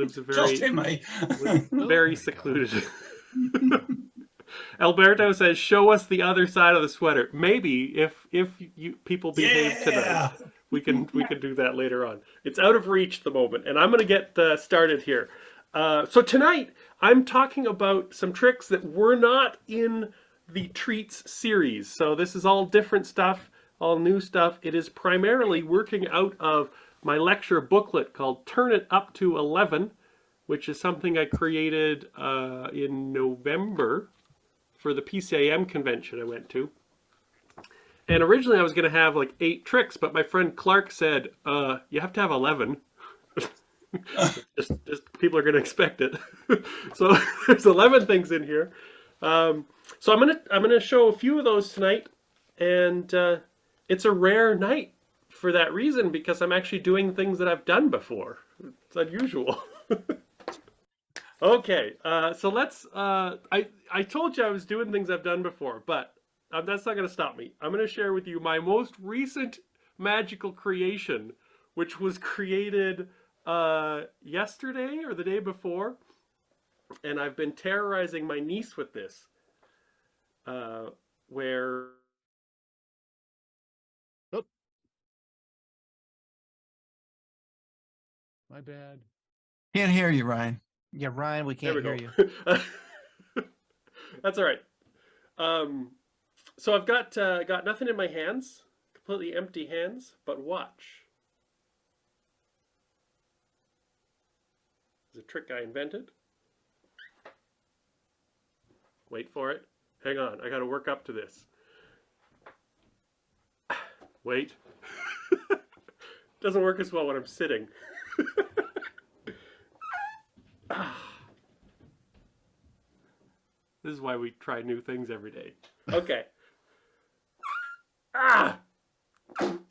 lives a Just him, eh? very secluded. Alberto says, "Show us the other side of the sweater." Maybe if you people behave tonight, Yeah. we can do that later on. It's out of reach at the moment, and I'm going to get started here. So tonight I'm talking about some tricks that were not in the treats series. So this is all different stuff, all new stuff. It is primarily working out of my lecture booklet called "Turn It Up to 11," which is something I created in November for the PCAM convention I went to. And originally I was going to have like 8 tricks, but my friend Clark said, you have to have 11. just people are going to expect it. So there's 11 things in here. So I'm gonna show a few of those tonight, and it's a rare night for that reason because I'm actually doing things that I've done before. It's unusual. Okay, so let's. I told you I was doing things I've done before, but that's not going to stop me. I'm going to share with you my most recent magical creation, which was created yesterday or the day before, and I've been terrorizing my niece with this. Where. Oh, my bad. Can't hear you, Ryan. Yeah, Ryan, we can't hear you. That's all right. So I've got nothing in my hands, completely empty hands. But watch. It's a trick I invented. Wait for it. Hang on, I got to work up to this. Wait. Doesn't work as well when I'm sitting. This is why we try new things every day. Okay.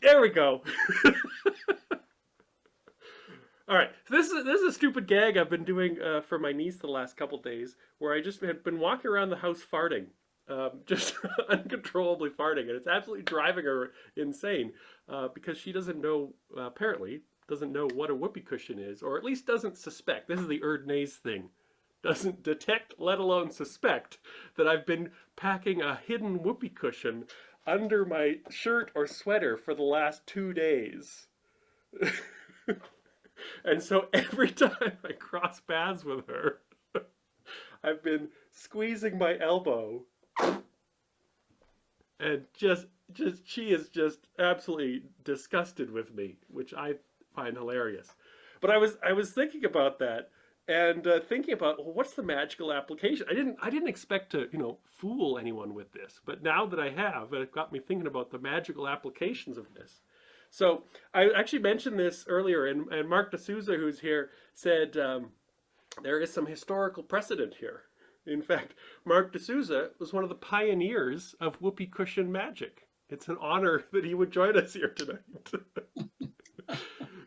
There we go. All right. This is a stupid gag I've been doing for my niece the last couple days, where I just have been walking around the house farting, just uncontrollably farting, and it's absolutely driving her insane because she doesn't know, apparently, doesn't know what a whoopee cushion is, or at least doesn't suspect. This is the Erdnase thing. Doesn't detect, let alone suspect, that I've been packing a hidden whoopee cushion under my shirt or sweater for the last 2 days. And so every time I cross paths with her, I've been squeezing my elbow, and she is just absolutely disgusted with me, which I find hilarious. But I was thinking about that. And thinking about, well, what's the magical application? I didn't expect to, fool anyone with this. But now that I have, it got me thinking about the magical applications of this. So I actually mentioned this earlier, and Mark D'Souza, who's here, said there is some historical precedent here. In fact, Mark D'Souza was one of the pioneers of whoopee cushion magic. It's an honor that he would join us here tonight.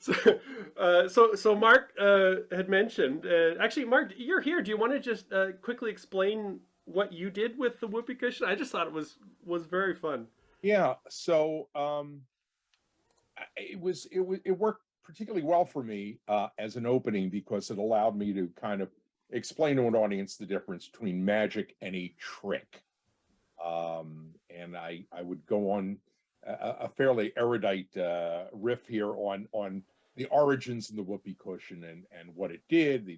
So Mark had mentioned, actually, Mark, you're here. Do you want to just quickly explain what you did with the whoopee cushion? I just thought it was very fun. Yeah. So it worked particularly well for me as an opening because it allowed me to kind of explain to an audience the difference between magic and a trick. And I would go on a fairly erudite riff here on the origins of the whoopee cushion and what it did.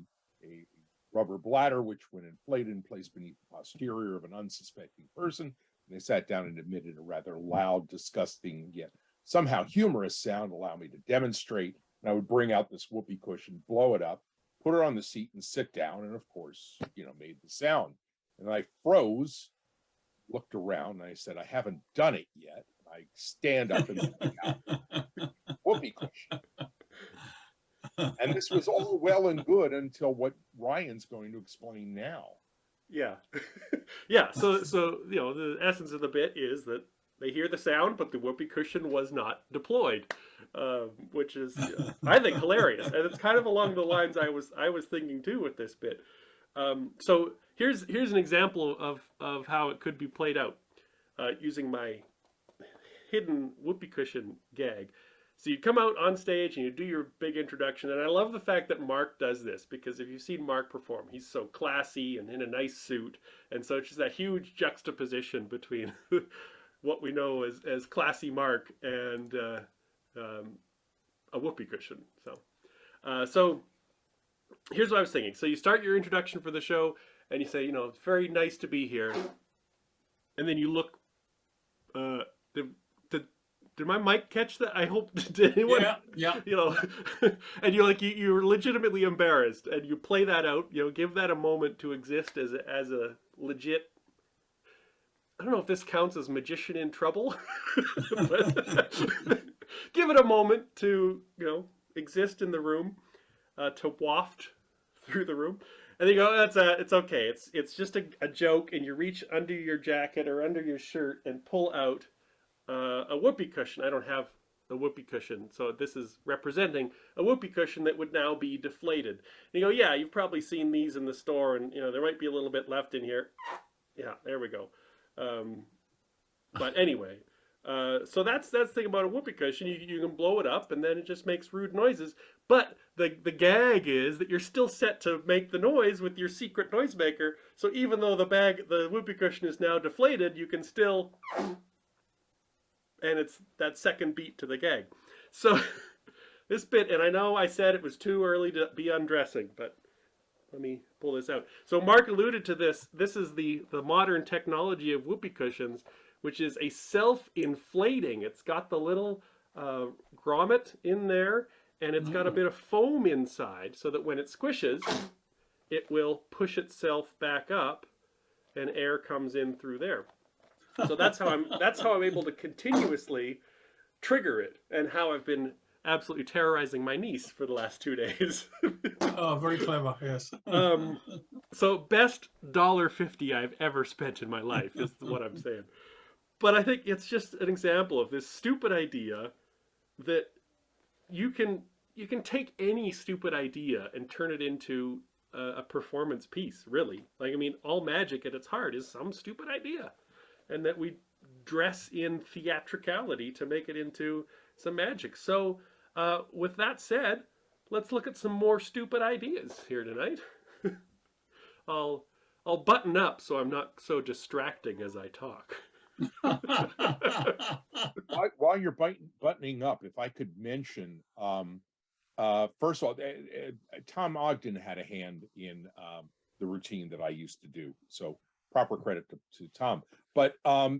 A rubber bladder, which when inflated, placed beneath the posterior of an unsuspecting person, and they sat down and emitted a rather loud, disgusting, yet somehow humorous sound, allow me to demonstrate. And I would bring out this whoopee cushion, blow it up, put her on the seat and sit down, and of course, made the sound. And I froze, looked around, and I said, I haven't done it yet. I stand up and bring out whoopee cushion. And this was all well and good until what Ryan's going to explain now. Yeah. Yeah. So the essence of the bit is that they hear the sound, but the whoopee cushion was not deployed, which is, I think, hilarious. And it's kind of along the lines I was thinking too with this bit. So here's an example of how it could be played out using my hidden whoopee cushion gag. So you come out on stage and you do your big introduction. And I love the fact that Mark does this, because if you've seen Mark perform, he's so classy and in a nice suit. And so it's just that huge juxtaposition between what we know as classy Mark and a whoopee cushion. So here's what I was thinking. So you start your introduction for the show and you say, it's very nice to be here. And then you look, did my mic catch that? I hope, did anyone? Yeah. And you're legitimately embarrassed, and you play that out, give that a moment to exist as a legit, I don't know if this counts as magician in trouble, but give it a moment to, exist in the room, to waft through the room. And you go, it's okay. It's just a joke, and you reach under your jacket or under your shirt and pull out a whoopee cushion. I don't have a whoopee cushion, so this is representing a whoopee cushion that would now be deflated. And you go, yeah, you've probably seen these in the store, and there might be a little bit left in here. Yeah, there we go. But anyway, so that's the thing about a whoopee cushion. You can blow it up, and then it just makes rude noises. But the gag is that you're still set to make the noise with your secret noisemaker. So even though the whoopee cushion is now deflated, you can still, and it's that second beat to the gag. So this bit, and I know I said it was too early to be undressing, but let me pull this out. So Mark alluded to this. This is the modern technology of whoopee cushions, which is a self-inflating. It's got the little grommet in there, and it's got a bit of foam inside, so that when it squishes, it will push itself back up, and air comes in through there. So that's how I'm able to continuously trigger it, and how I've been absolutely terrorizing my niece for the last 2 days. Oh, very clever, yes. So best $1.50 I've ever spent in my life is what I'm saying. But I think it's just an example of this stupid idea that you can take any stupid idea and turn it into a performance piece, really. Like, I mean, all magic at its heart is some stupid idea. And that we dress in theatricality to make it into some magic. So with that said, let's look at some more stupid ideas here tonight. I'll button up so I'm not so distracting as I talk. While you're buttoning up, if I could mention, first of all, Tom Ogden had a hand in the routine that I used to do. So proper credit to Tom. But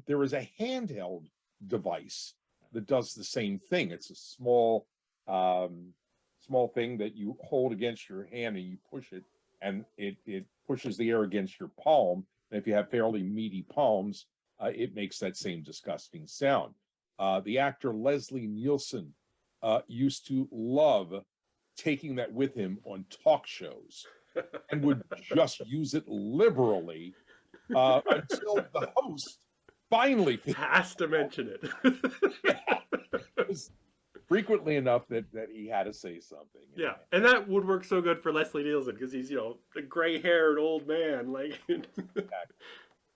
there is a handheld device that does the same thing. It's a small thing that you hold against your hand and you push it, and it pushes the air against your palm. And if you have fairly meaty palms, it makes that same disgusting sound. The actor Leslie Nielsen used to love taking that with him on talk shows, and would just use it liberally until the host finally has to mention it. It was frequently enough that he had to say something. Yeah, and that would work so good for Leslie Nielsen, because he's, a gray-haired old man. Like,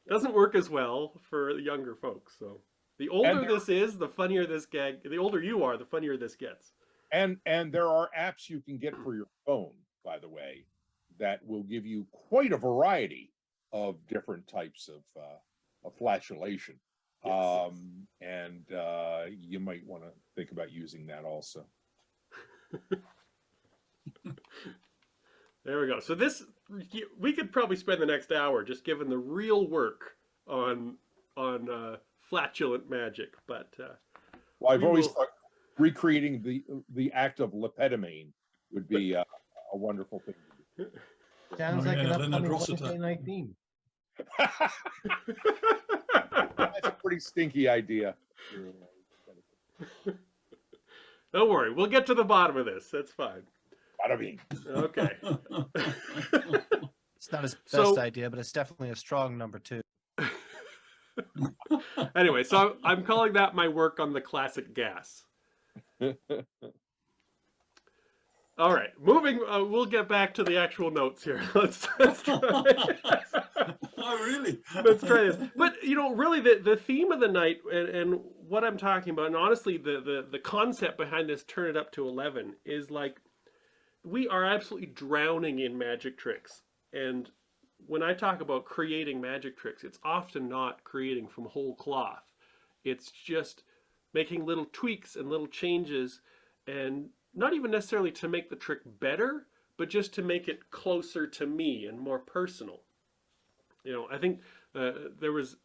doesn't work as well for the younger folks. So the older this is, the funnier this gag. The older you are, the funnier this gets. And there are apps you can get for your phone, by the way, that will give you quite a variety of different types of flatulation. Yes. And you might want to think about using that also. There we go. So this, we could probably spend the next hour just giving the real work on flatulent magic. But well, I've always thought recreating the act of lepetamine would be a wonderful thing to do. Sounds like an upcoming Wednesday night theme. That's a pretty stinky idea. Don't worry, we'll get to the bottom of this. That's fine. Bada bing. Okay. It's not his best idea, but it's definitely a strong number 2. Anyway, so I'm calling that my work on the classic gas. All right, moving. We'll get back to the actual notes here. Let's try. Oh, really? Let's try this. But you know, really, the theme of the night and what I'm talking about, and honestly, the concept behind this "Turn It Up to 11" is like we are absolutely drowning in magic tricks. And when I talk about creating magic tricks, it's often not creating from whole cloth. It's just making little tweaks and little changes, and not even necessarily to make the trick better, but just to make it closer to me and more personal. You know, I think there was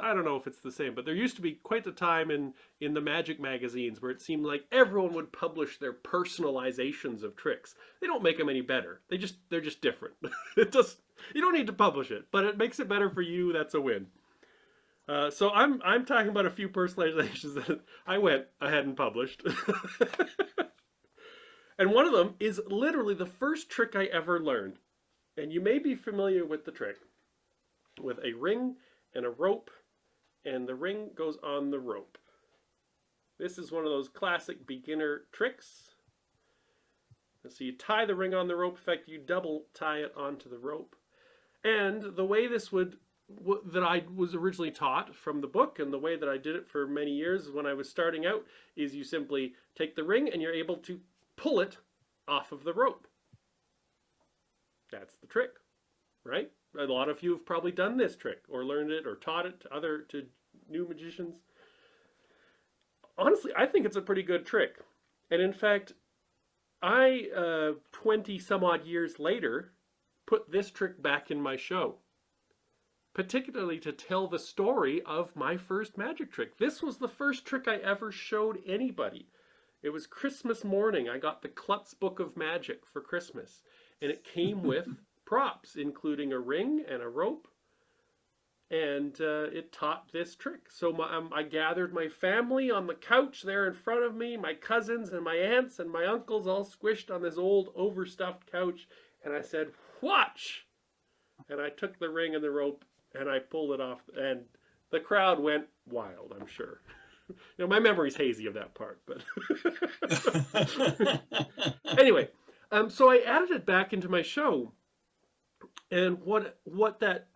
I don't know if it's the same, but there used to be quite the time in the magic magazines where it seemed like everyone would publish their personalizations of tricks. They don't make them any better. They're just different. It just you don't need to publish it, but it makes it better for you. That's a win. So I'm talking about a few personalizations that I went ahead and published. And one of them is literally the first trick I ever learned. And you may be familiar with the trick with a ring and a rope, and the ring goes on the rope. This is one of those classic beginner tricks. So you tie the ring on the rope. In fact, you double tie it onto the rope. And the way this that I was originally taught from the book, and the way that I did it for many years when I was starting out, is you simply take the ring and you're able to pull it off of the rope. That's the trick, right? A lot of you have probably done this trick or learned it or taught it to new magicians. Honestly, I think it's a pretty good trick. And in fact, I 20 some odd years later put this trick back in my show, particularly to tell the story of my first magic trick. This was the first trick I ever showed anybody. It was Christmas morning. I got the Klutz Book of Magic for Christmas, and it came with props, including a ring and a rope, and it taught this trick. So I gathered my family on the couch there in front of me, my cousins and my aunts and my uncles all squished on this old overstuffed couch, and I said, "Watch!" And I took the ring and the rope, and I pulled it off, and the crowd went wild, I'm sure. You know, my memory's hazy of that part, but anyway, so I added it back into my show, and what that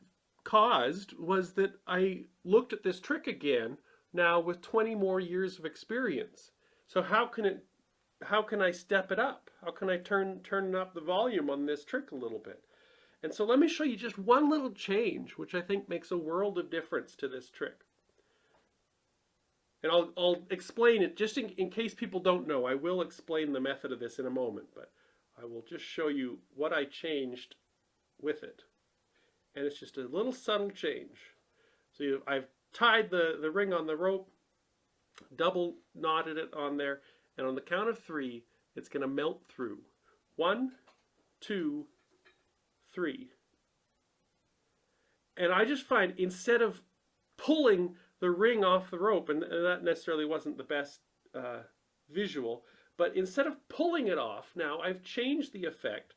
caused was that I looked at this trick again now with 20 more years of experience. So how can I step it up? How can I turn up the volume on this trick a little bit? And so let me show you just one little change, which I think makes a world of difference to this trick. And I'll explain it just in case people don't know. I will explain the method of this in a moment, but I will just show you what I changed with it. And it's just a little subtle change. So I've tied the ring on the rope, double knotted it on there, and on the count of 3, it's going to melt through. 1, 2, 3. And I just find instead of pulling the ring off the rope, and that necessarily wasn't the best visual, but instead of pulling it off, now I've changed the effect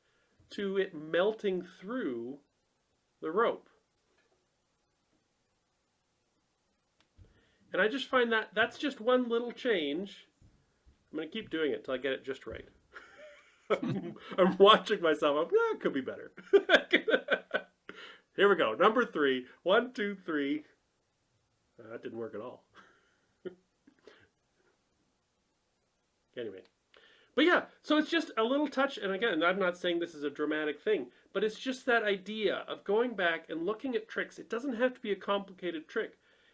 to it melting through the rope. And I just find that that's just one little change. I'm going to keep doing it till I get it just right. I'm watching myself. It could be better. Here we go. Number 3. 1, 2, 3. That didn't work at all. Anyway. But yeah, so it's just a little touch. And again, I'm not saying this is a dramatic thing, but it's just that idea of going back and looking at tricks. It doesn't have to be a complicated trick.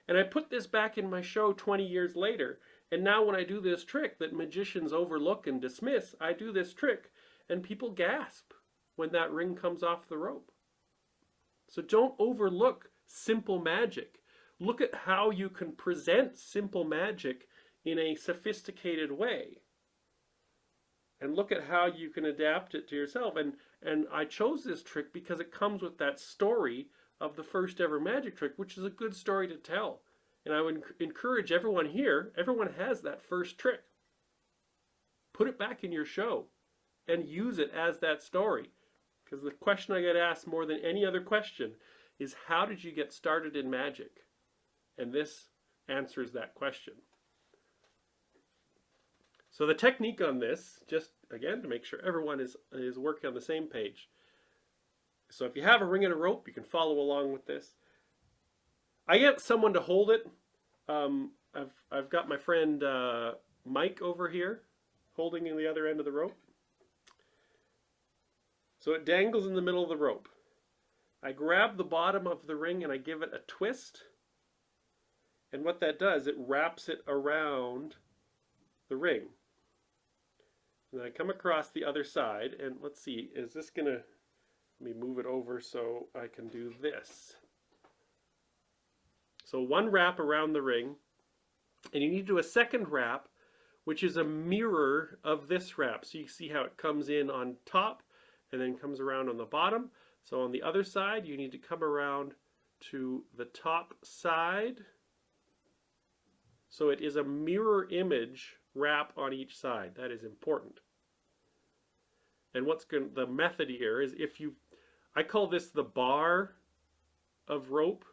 And I put this back in my show 20 years later. And now when I do this trick that magicians overlook and dismiss, I do this trick and people gasp when that ring comes off the rope. So don't overlook simple magic. Look at how you can present simple magic in a sophisticated way. And look at how you can adapt it to yourself. And I chose this trick because it comes with that story of the first ever magic trick, which is a good story to tell. And I would encourage everyone here, everyone has that first trick. Put it back in your show and use it as that story. Because the question I get asked more than any other question is, how did you get started in magic? And this answers that question. So the technique on this, just again to make sure everyone is working on the same page. So if you have a ring and a rope, you can follow along with this. I get someone to hold it. I've got my friend Mike over here holding in the other end of the rope. So it dangles in the middle of the rope. I grab the bottom of the ring and I give it a twist. And what that does, it wraps it around the ring. And I come across the other side, and let's see, is this gonna, let me move it over so I can do this. So one wrap around the ring, and you need to do a second wrap, which is a mirror of this wrap. So you see how it comes in on top and then comes around on the bottom. So on the other side, you need to come around to the top side. So it is a mirror image wrap on each side. That is important. And the method here is I call this the bar of rope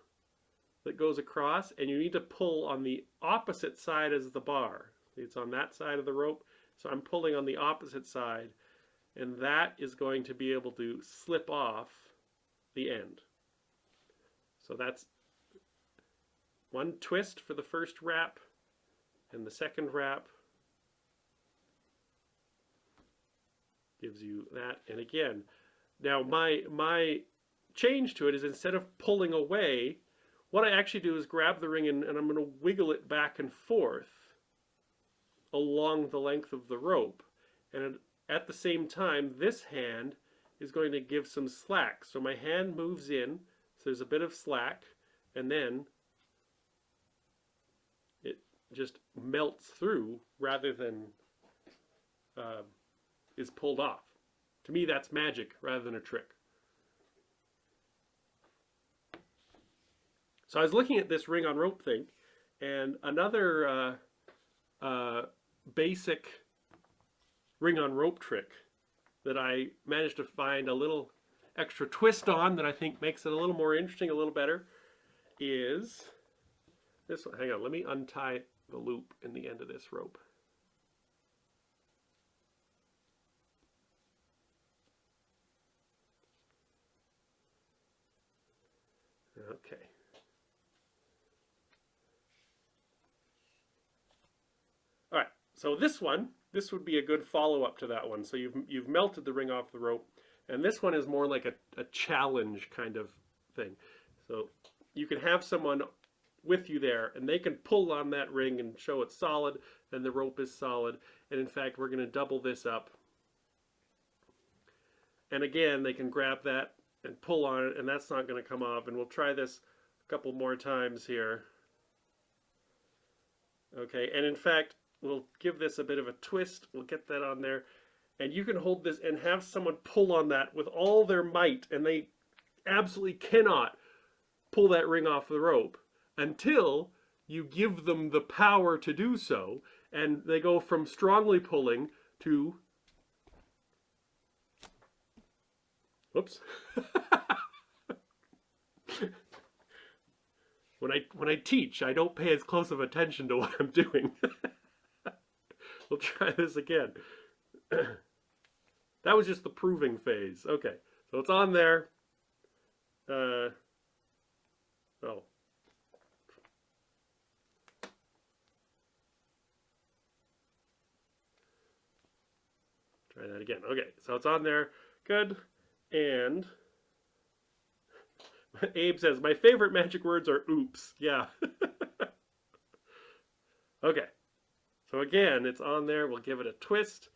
that goes across, and you need to pull on the opposite side as the bar. It's on that side of the rope, so I'm pulling on the opposite side, and that is going to be able to slip off the end. So that's one twist for the first wrap, and the second wrap gives you that. And again, now my change to it is, instead of pulling away, what I actually do is grab the ring and I'm going to wiggle it back and forth along the length of the rope. And at the same time, this hand is going to give some slack. So my hand moves in, so there's a bit of slack, and then it just melts through rather than is pulled off. To me, that's magic rather than a trick. So I was looking at this ring on rope thing, and another basic ring on rope trick that I managed to find a little extra twist on that I think makes it a little more interesting, a little better, is this one. Hang on, let me untie the loop in the end of this rope. Okay. All right, so this would be a good follow-up to that one. So you've melted the ring off the rope, and this one is more like a challenge kind of thing. So you can have someone with you there, and they can pull on that ring and show it's solid, and the rope is solid. And in fact, we're going to double this up. And again, they can grab that and pull on it, and that's not going to come off. And we'll try this a couple more times here. Okay, and in fact, we'll give this a bit of a twist. We'll get that on there. And you can hold this and have someone pull on that with all their might, and they absolutely cannot pull that ring off the rope until you give them the power to do so. And they go from strongly pulling to... Whoops. When I teach, I don't pay as close of attention to what I'm doing. We'll try this again. That was just the proving phase. Okay, so it's on there. Oh. Try that again. Okay, so it's on there. Good. And Abe says, my favorite magic words are oops. Yeah. Okay. So again, it's on there. We'll give it a twist,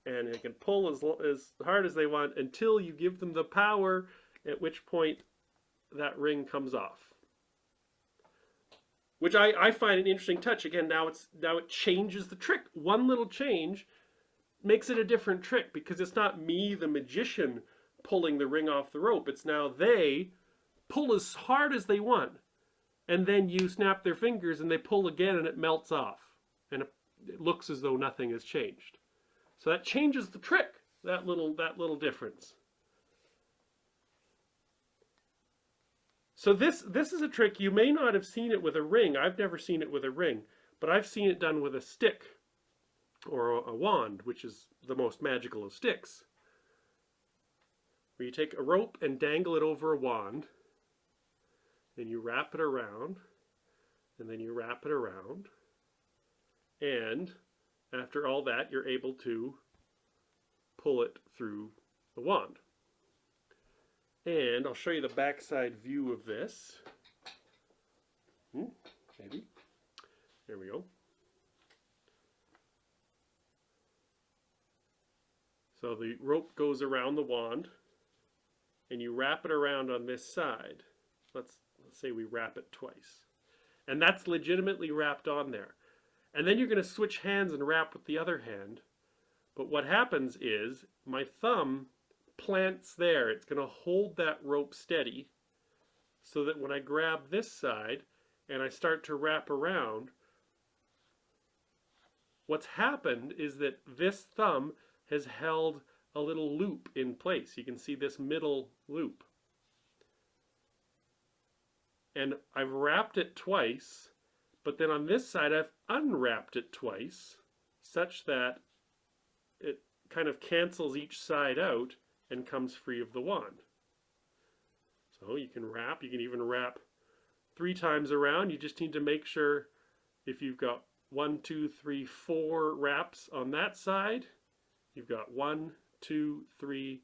and they can pull as hard as they want until you give them the power, at which point that ring comes off. Which I find an interesting touch. Again, now it changes the trick. One little change makes it a different trick, because it's not me, the magician, pulling the ring off the rope. It's now they pull as hard as they want, and then you snap their fingers and they pull again and it melts off, and it looks as though nothing has changed. So that changes the trick, that little difference. So this is a trick. You may not have seen it with a ring. I've never seen it with a ring, but I've seen it done with a stick or a wand, which is the most magical of sticks. where you take a rope and dangle it over a wand, then you wrap it around, and then you wrap it around, and after all that, you're able to pull it through the wand. And I'll show you the backside view of this. Maybe. There we go. So the rope goes around the wand, and you wrap it around on this side. Let's say we wrap it twice. And that's legitimately wrapped on there. And then you're going to switch hands and wrap with the other hand. But what happens is my thumb plants there. It's going to hold that rope steady so that when I grab this side and I start to wrap around, what's happened is that this thumb has held a little loop in place. You can see this middle loop. And I've wrapped it twice, but then on this side I've unwrapped it twice, such that it kind of cancels each side out and comes free of the wand. So you can wrap, you can even wrap 3 times around. You just need to make sure if you've got 1, 2, 3, 4 wraps on that side, you've got 1, 2, 3,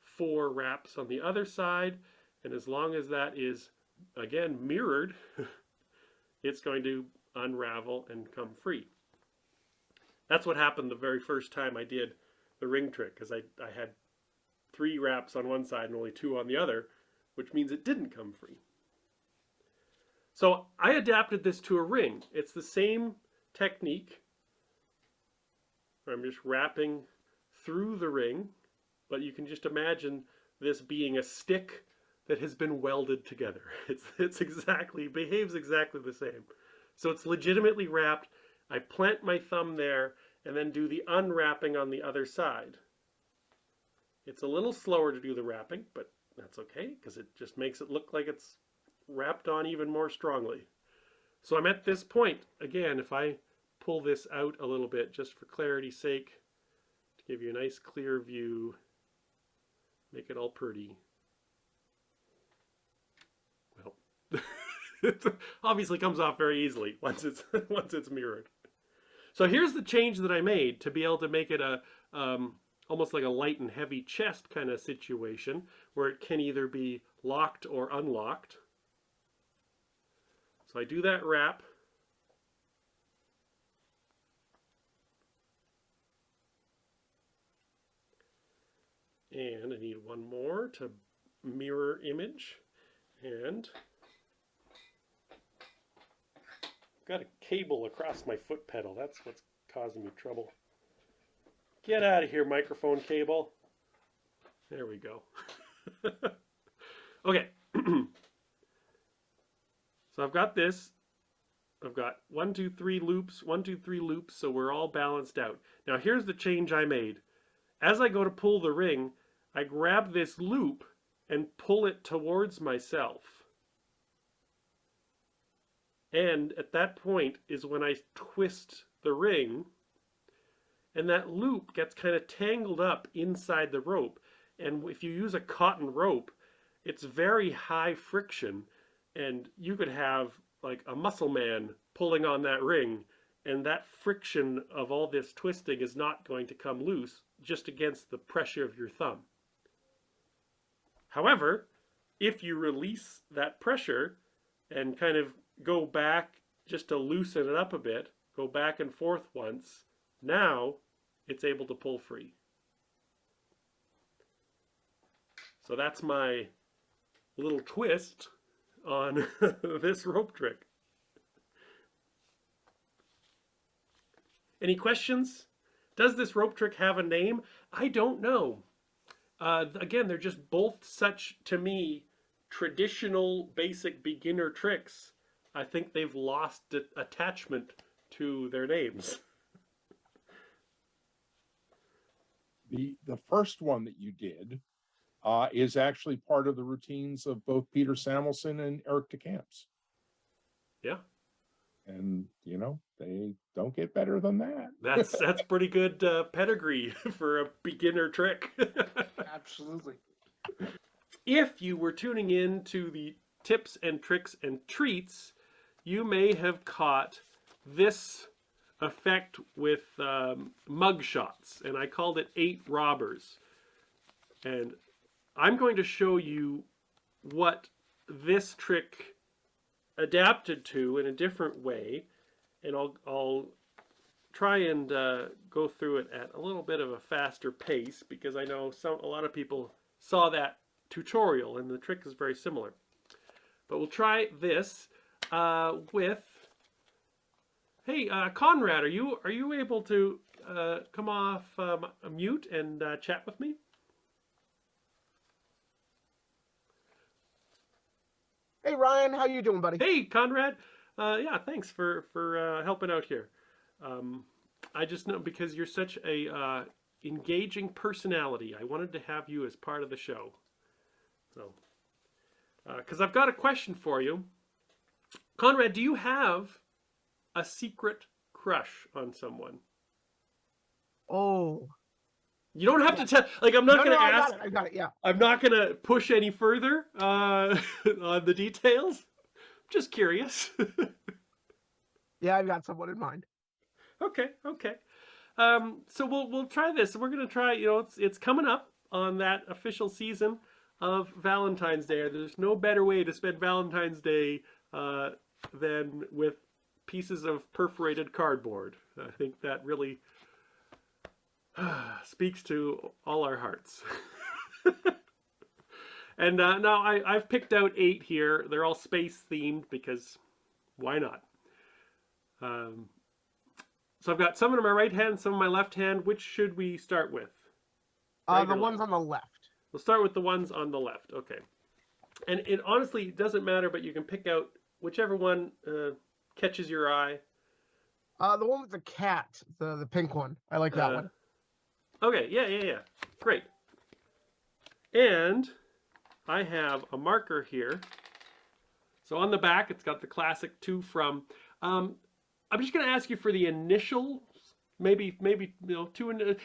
4 wraps on the other side, and as long as that is, again, mirrored, it's going to unravel and come free. That's what happened the very first time I did the ring trick, because I had 3 wraps on one side and only 2 on the other, which means it didn't come free. So I adapted this to a ring. It's the same technique. I'm just wrapping through the ring, but you can just imagine this being a stick that has been welded together. It's exactly, behaves exactly the same. So it's legitimately wrapped. I plant my thumb there and then do the unwrapping on the other side. It's a little slower to do the wrapping, but that's okay because it just makes it look like it's wrapped on even more strongly. So I'm at this point. Again, if I pull this out a little bit just for clarity's sake, to give you a nice clear view, make it all pretty. Well, it obviously comes off very easily once it's mirrored. So here's the change that I made to be able to make it a almost like a light and heavy chest kind of situation where it can either be locked or unlocked. So I do that wrap. And I need one more to mirror image. And got a cable across my foot pedal. That's what's causing me trouble. Get out of here, microphone cable. There we go. Okay. So I've got this. I've got 1, 2, 3 loops, 1, 2, 3 loops, so we're all balanced out. Now here's the change I made. As I go to pull the ring, I grab this loop and pull it towards myself. And at that point is when I twist the ring, and that loop gets kind of tangled up inside the rope. And if you use a cotton rope, it's very high friction, and you could have like a muscle man pulling on that ring, and that friction of all this twisting is not going to come loose just against the pressure of your thumb. However, if you release that pressure and kind of go back just to loosen it up a bit, go back and forth once, now it's able to pull free. So that's my little twist on this rope trick. Any questions? Does this rope trick have a name? I don't know. Again, they're just both such, to me, traditional basic beginner tricks. I think they've lost attachment to their names. The first one that you did is actually part of the routines of both Peter Samuelson and Eric DeCamps. Yeah. And, you know, they don't get better than that. That's pretty good pedigree for a beginner trick. Absolutely. If you were tuning in to the tips and tricks and treats, you may have caught this effect with mug shots, and I called it 8 robbers. And I'm going to show you what this trick adapted to in a different way, and I'll try and go through it at a little bit of a faster pace because I know a lot of people saw that tutorial and the trick is very similar. But we'll try this with. Hey, Conrad, are you able to come off mute and chat with me? Hey Ryan, how you doing, buddy? Hey, Conrad. Yeah, thanks for helping out here. I just know because you're such a engaging personality, I wanted to have you as part of the show. So, because I've got a question for you, Conrad. Do you have a secret crush on someone? Oh. You don't have to tell. Like, I'm not going to ask. I got it. Yeah. I'm not going to push any further on the details. Just curious. Yeah, I've got someone in mind. Okay. So we'll try this. We're going to try. You know, it's coming up on that official season of Valentine's Day. There's no better way to spend Valentine's Day than with pieces of perforated cardboard. I think that really speaks to all our hearts. And now I've picked out 8 here. They're all space themed because why not? So I've got some in my right hand, some in my left hand. Which should we start with? Right The ones on the left. We'll start with the ones on the left. Okay. And it honestly doesn't matter, but you can pick out whichever one catches your eye. The one with the cat, the pink one. I like that one. Okay, yeah. Great. And I have a marker here. So on the back, it's got the classic to from. I'm just going to ask you for the initials. Maybe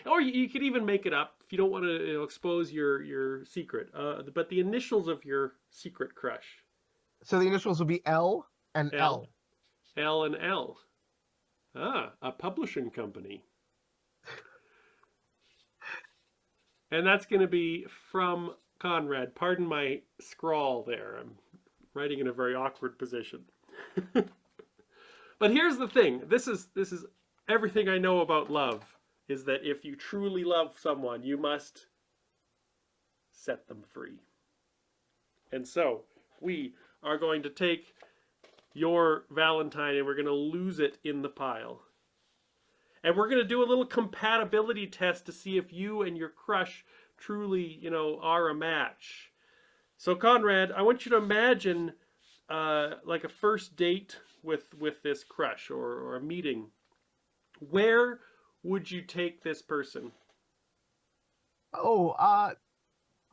or you could even make it up if you don't want to expose your secret. But the initials of your secret crush. So the initials will be L and L. L and L. Ah, a publishing company. And that's going to be from Conrad. Pardon my scrawl there. I'm writing in a very awkward position. But here's the thing. This is everything I know about love, is that if you truly love someone, you must set them free. And so we are going to take your Valentine and we're going to lose it in the pile. And we're going to do a little compatibility test to see if you and your crush truly, are a match. So Conrad, I want you to imagine like a first date with this crush or a meeting. Where would you take this person? Oh,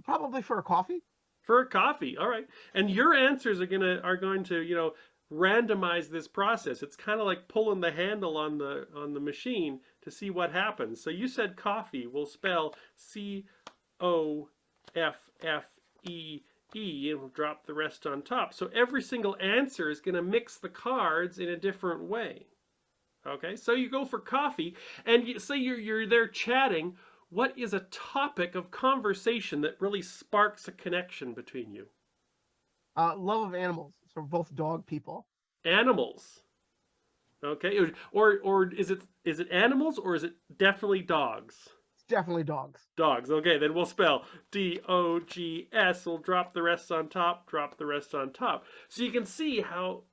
probably for a coffee. For a coffee, all right. And your answers are going to randomize this process. It's kind of like pulling the handle on the machine to see what happens. So you said coffee. We'll spell COFFEE, and we'll drop the rest on top. So every single answer is going to mix the cards in a different way. Okay, so you go for coffee, and say you're there chatting. What is a topic of conversation that really sparks a connection between you? Love of animals. So we're both dog people. Animals. Okay, or is it animals, or is it definitely dogs? It's definitely dogs. Dogs. Okay, then we'll spell DOGS. We'll drop the rest on top. Drop the rest on top. So you can see how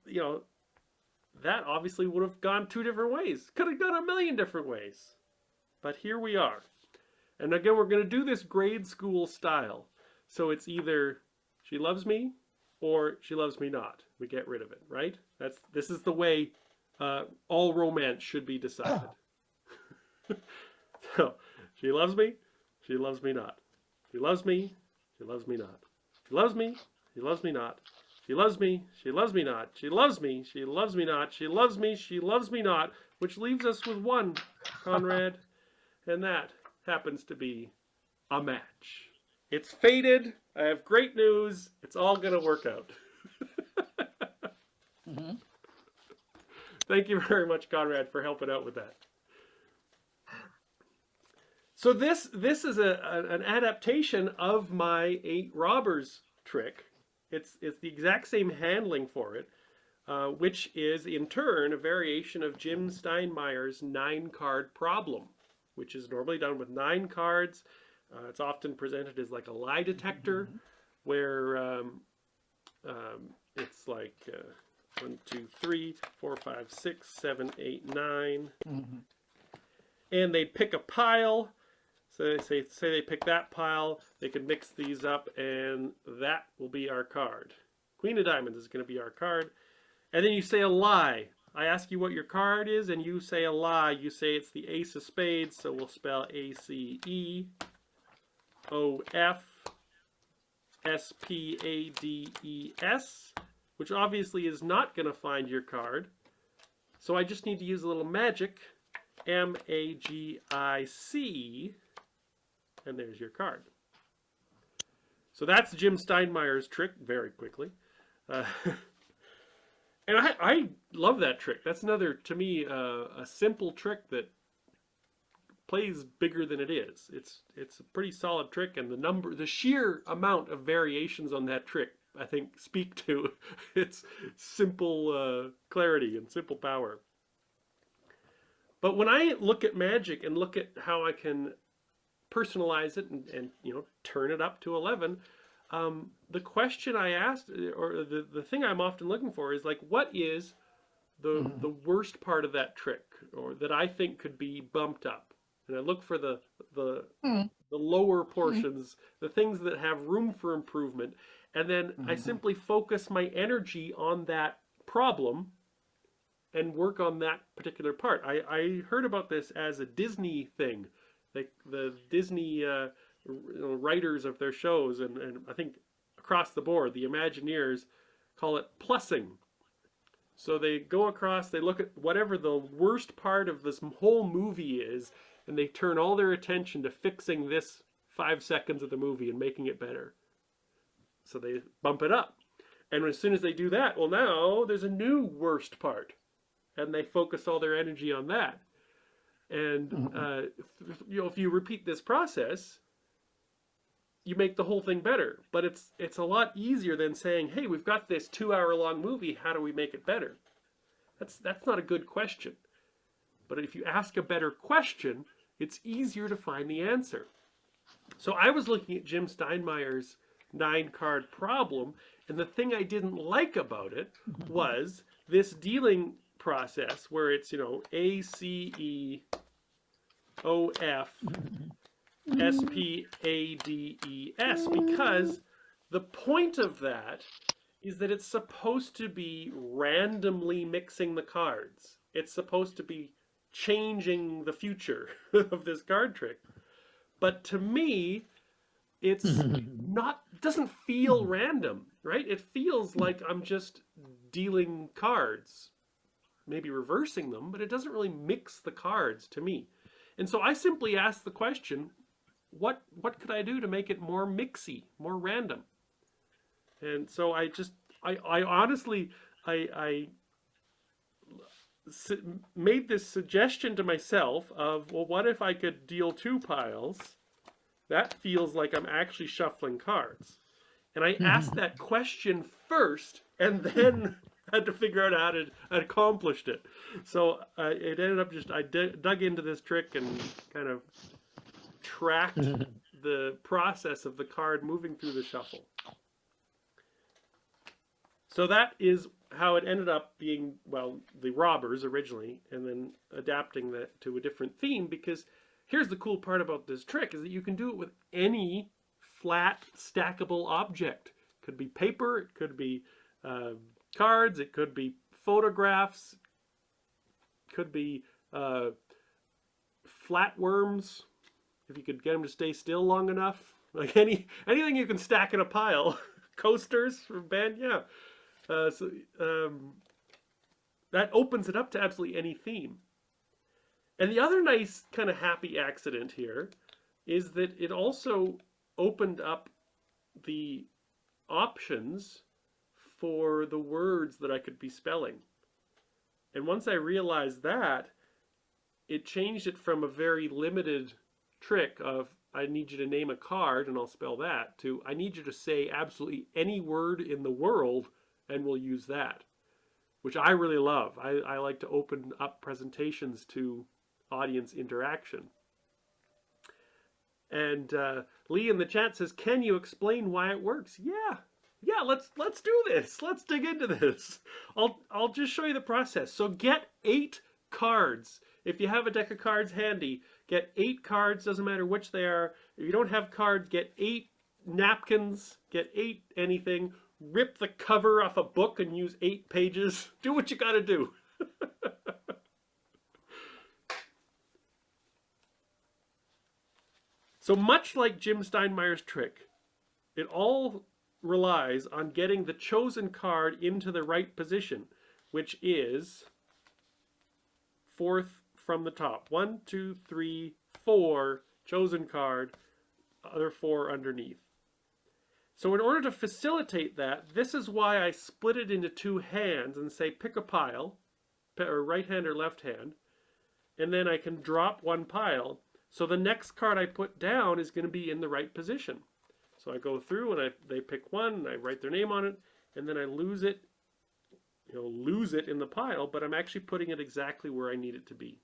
that obviously would have gone 2 different ways. Could have gone a million different ways. But here we are. And again, we're going to do this grade school style. So it's either she loves me or she loves me not. We get rid of it, right? This is the way all romance should be decided. So she loves me not. She loves me not. She loves me not. She loves me not. She loves me not. She loves me not, which leaves us with one, Conrad, and that happens to be a match. It's fated. I have great news. It's all going to work out. Thank you very much, Conrad, for helping out with that. So this is an adaptation of my 8 robbers trick. It's the exact same handling for it, which is in turn a variation of Jim Steinmeyer's 9-card problem, which is normally done with 9 cards. It's often presented as like a lie detector, where it's like 1, 2, 3, 4, 5, 6, 7, 8, 9, and they pick a pile. So they say they pick that pile. They could mix these up, and that will be our card. Queen of Diamonds is going to be our card, and then you say a lie. I ask you what your card is, and you say a lie. You say it's the Ace of Spades, so we'll spell ACEOFSPADES, which obviously is not going to find your card. So I just need to use a little magic, MAGIC, and there's your card. So that's Jim Steinmeyer's trick, very quickly. And I love that trick. That's another, to me, a simple trick that plays bigger than it is. It's a pretty solid trick, and the sheer amount of variations on that trick, I think, speak to its simple clarity and simple power. But when I look at Magic and look at how I can personalize it and turn it up to 11, the question I asked, or the thing I'm often looking for, is like, what is the worst part of that trick, or that I think could be bumped up? And I look for the lower portions, the things that have room for improvement, and then I simply focus my energy on that problem and work on that particular part. I heard about this as a Disney thing. Like the Disney writers of their shows, and I think across the board, the Imagineers call it plussing. So they go across, they look at whatever the worst part of this whole movie is, and they turn all their attention to fixing this 5 seconds of the movie and making it better. So they bump it up. And as soon as they do that, well, now there's a new worst part. And they focus all their energy on that. And if you repeat this process, you make the whole thing better. But it's a lot easier than saying, hey, we've got this 2-hour-long movie, how do we make it better? That's not a good question. But if you ask a better question, it's easier to find the answer. So I was looking at Jim Steinmeyer's 9-card problem, and the thing I didn't like about it was this dealing process where it's, ACEOFSPADES, because the point of that is that it's supposed to be randomly mixing the cards. It's supposed to be changing the future of this card trick. But to me, it's doesn't feel random, right? It feels like I'm just dealing cards, maybe reversing them, but it doesn't really mix the cards to me. And so I simply asked the question, what could I do to make it more mixy, more random? And so I honestly made this suggestion to myself of, well, what if I could deal 2 piles? That feels like I'm actually shuffling cards. And I asked that question first, and then had to figure out how to accomplish it. So it ended up I dug into this trick and kind of tracked the process of the card moving through the shuffle. So that is how it ended up being, well, the robbers originally, and then adapting that to a different theme, because here's the cool part about this trick, is that you can do it with any flat, stackable object. It could be paper, it could be cards, it could be photographs, it could be flatworms, if you could get them to stay still long enough. Like anything you can stack in a pile. Coasters for band, yeah. That opens it up to absolutely any theme. And the other nice kind of happy accident here is that it also opened up the options for the words that I could be spelling. And once I realized that, it changed it from a very limited trick of I need you to name a card and I'll spell that to I need you to say absolutely any word in the world and we'll use that, which I really love. I like to open up presentations to audience interaction. And Lee in the chat says, "Can you explain why it works?" Yeah. Let's do this. Let's dig into this. I'll just show you the process. So get 8 cards. If you have a deck of cards handy, get 8 cards. Doesn't matter which they are. If you don't have cards, get 8 napkins. Get 8 anything. Rip the cover off a book and use 8 pages. Do what you got to do. So much like Jim Steinmeier's trick, it all relies on getting the chosen card into the right position, which is 4th from the top. 1, 2, 3, 4, chosen card, other 4 underneath. So in order to facilitate that, this is why I split it into 2 hands and say pick a pile, or right hand or left hand, and then I can drop 1 pile. So the next card I put down is going to be in the right position. So I go through and they pick one, and I write their name on it, and then I lose it in the pile, but I'm actually putting it exactly where I need it to be.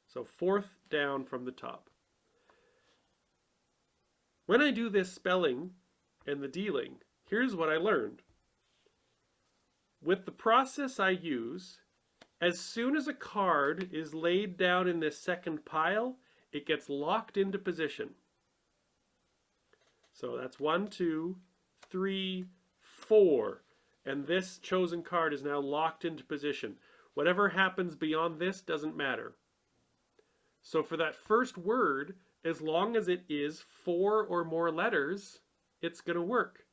So 4th down from the top. When I do this spelling and the dealing, here's what I learned. With the process I use, as soon as a card is laid down in this second pile, it gets locked into position. So that's 1, 2, 3, 4. And this chosen card is now locked into position. Whatever happens beyond this doesn't matter. So for that first word, as long as it is 4 or more letters, it's going to work.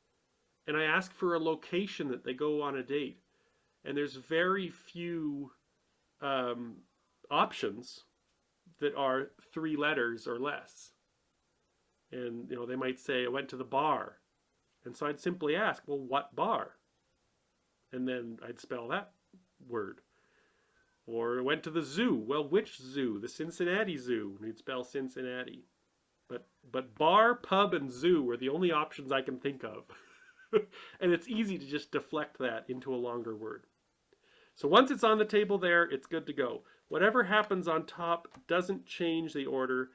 And I ask for a location that they go on a date. And there's very few options that are 3 letters or less. And they might say, I went to the bar. And so I'd simply ask, well, what bar? And then I'd spell that word. Or I went to the zoo. Well, which zoo? The Cincinnati Zoo. And you'd spell Cincinnati. But bar, pub, and zoo are the only options I can think of. And it's easy to just deflect that into a longer word. So once it's on the table there, it's good to go. Whatever happens on top doesn't change the order.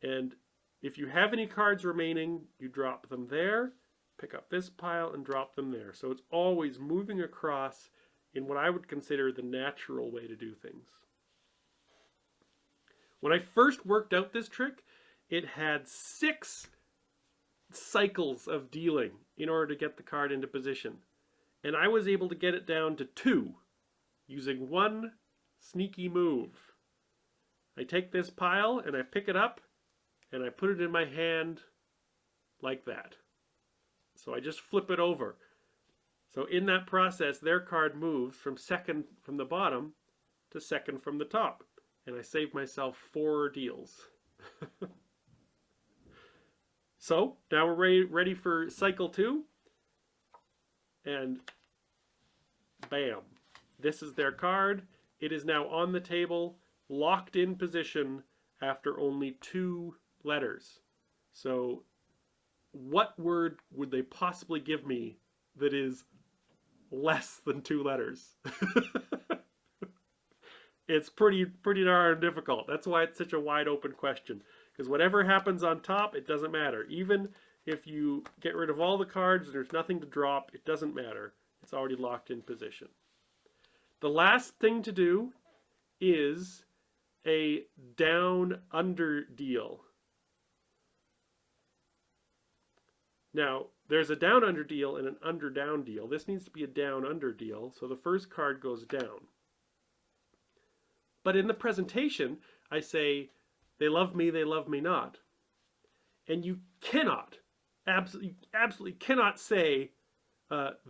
And if you have any cards remaining, you drop them there, pick up this pile, and drop them there. So it's always moving across in what I would consider the natural way to do things. When I first worked out this trick, it had 6 cycles of dealing in order to get the card into position. And I was able to get it down to 2 using 1 sneaky move. I take this pile and I pick it up and I put it in my hand like that. So I just flip it over. So in that process, their card moves from 2nd from the bottom to 2nd from the top. And I save myself 4 deals. So now we're ready for cycle 2. And bam. This is their card. It is now on the table, locked in position after only 2 letters. So what word would they possibly give me that is less than 2 letters? It's pretty darn difficult. That's why it's such a wide open question. Because whatever happens on top, it doesn't matter. Even if you get rid of all the cards and there's nothing to drop, it doesn't matter. It's already locked in position. The last thing to do is a down-under deal. Now, there's a down-under deal and an under-down deal. This needs to be a down-under deal, so the first card goes down. But in the presentation, I say, they love me not. And you cannot, absolutely cannot say,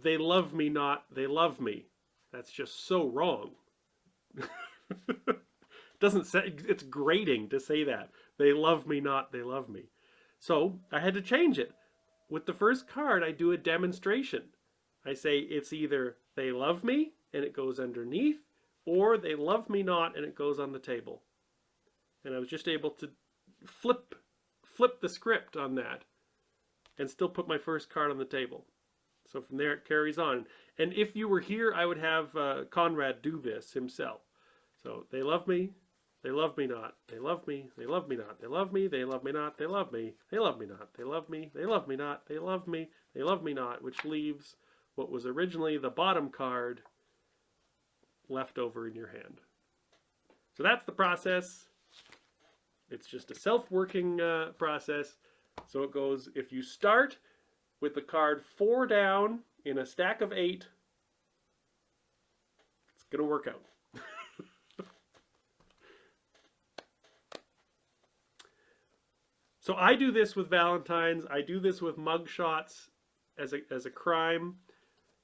they love me not, they love me. That's just so wrong. Doesn't say, it's grating to say that. They love me not, they love me. So I had to change it. With the first card, I do a demonstration. I say it's either they love me and it goes underneath, or they love me not and it goes on the table. And I was just able to flip the script on that and still put my first card on the table. So from there it carries on. And if you were here, I would have Conrad do this himself. So they love me not. They love me not. They love me not. They love me not. They love me not. They love me not, which leaves what was originally the bottom card left over in your hand. So that's the process. It's just a self-working process. So it goes, if you start with the card 4 down in a stack of 8, it's going to work out. So I do this with Valentines. I do this with mug shots as a crime,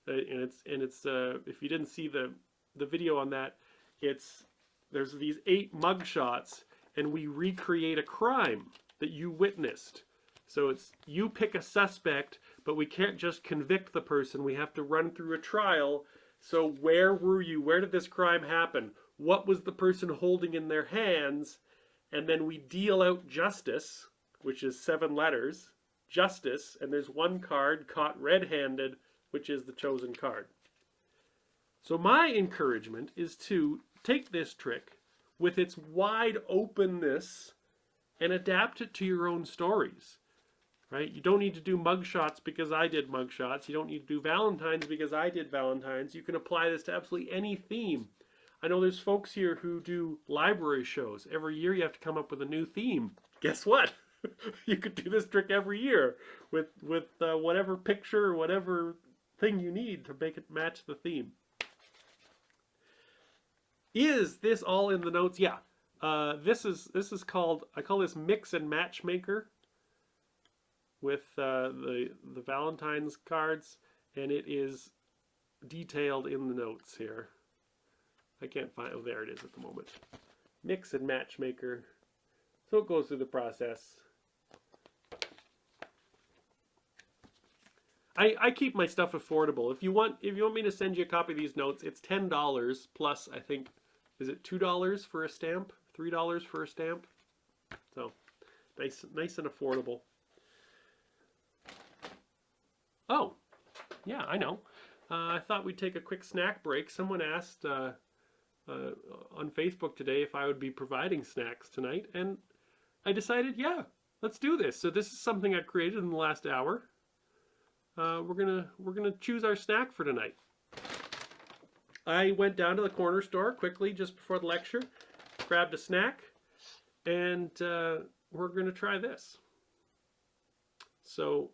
and it's if you didn't see the video on that, there's these 8 mug shots, and we recreate a crime that you witnessed. So it's you pick a suspect, but we can't just convict the person. We have to run through a trial. So where were you? Where did this crime happen? What was the person holding in their hands? And then we deal out justice, which is 7 letters, justice, and there's 1 card caught red-handed, which is the chosen card. So my encouragement is to take this trick with its wide openness and adapt it to your own stories. Right? You don't need to do mug shots because I did mug shots. You don't need to do Valentines because I did Valentines. You can apply this to absolutely any theme. I know there's folks here who do library shows. Every year you have to come up with a new theme. Guess what? You could do this trick every year with whatever picture or whatever thing you need to make it match the theme. Is this all in the notes? Yeah. This is called, I call this Mix and Matchmaker with the Valentine's cards, and it is detailed in the notes here. I can't find, oh there it is at the moment. Mix and Matchmaker. So it goes through the process. I keep my stuff affordable. If you want me to send you a copy of these notes, it's $10 plus, I think, is it $2 for a stamp? $3 for a stamp? So nice and affordable. Oh, yeah, I know. I thought we'd take a quick snack break. Someone asked on Facebook today if I would be providing snacks tonight, and I decided, yeah, let's do this. So this is something I've created in the last hour. We're gonna choose our snack for tonight. I went down to the corner store quickly just before the lecture, grabbed a snack, and we're gonna try this. So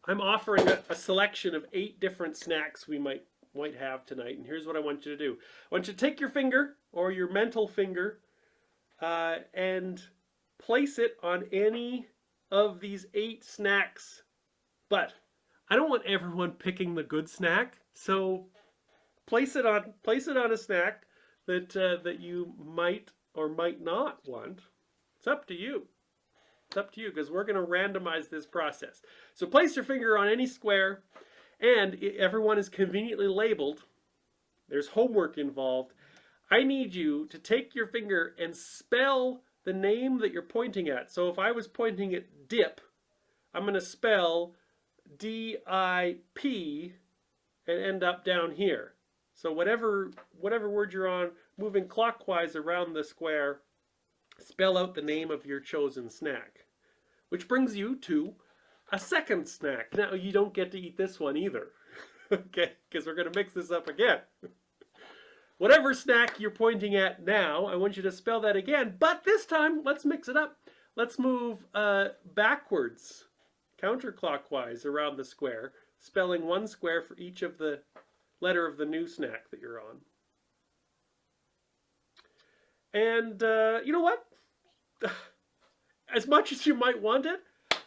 I'm offering a selection of 8 different snacks we might have tonight, and here's what I want you to do. I want you to take your finger or your mental finger and place it on any of these 8 snacks. But I don't want everyone picking the good snack, so place it on a snack that you might or might not want. It's up to you. It's up to you, because we're going to randomize this process. So place your finger on any square, and everyone is conveniently labeled. There's homework involved. I need you to take your finger and spell the name that you're pointing at. So if I was pointing at dip, I'm going to spell D-I-P and end up down here. So whatever word you're on, moving clockwise around the square, spell out the name of your chosen snack. Which brings you to a second snack. Now, you don't get to eat this one either, okay? Because we're going to mix this up again. Whatever snack you're pointing at now, I want you to spell that again, but this time, let's mix it up. Let's move backwards, counterclockwise around the square, spelling 1 square for each of the letter of the new snack that you're on. And you know what? As much as you might want it,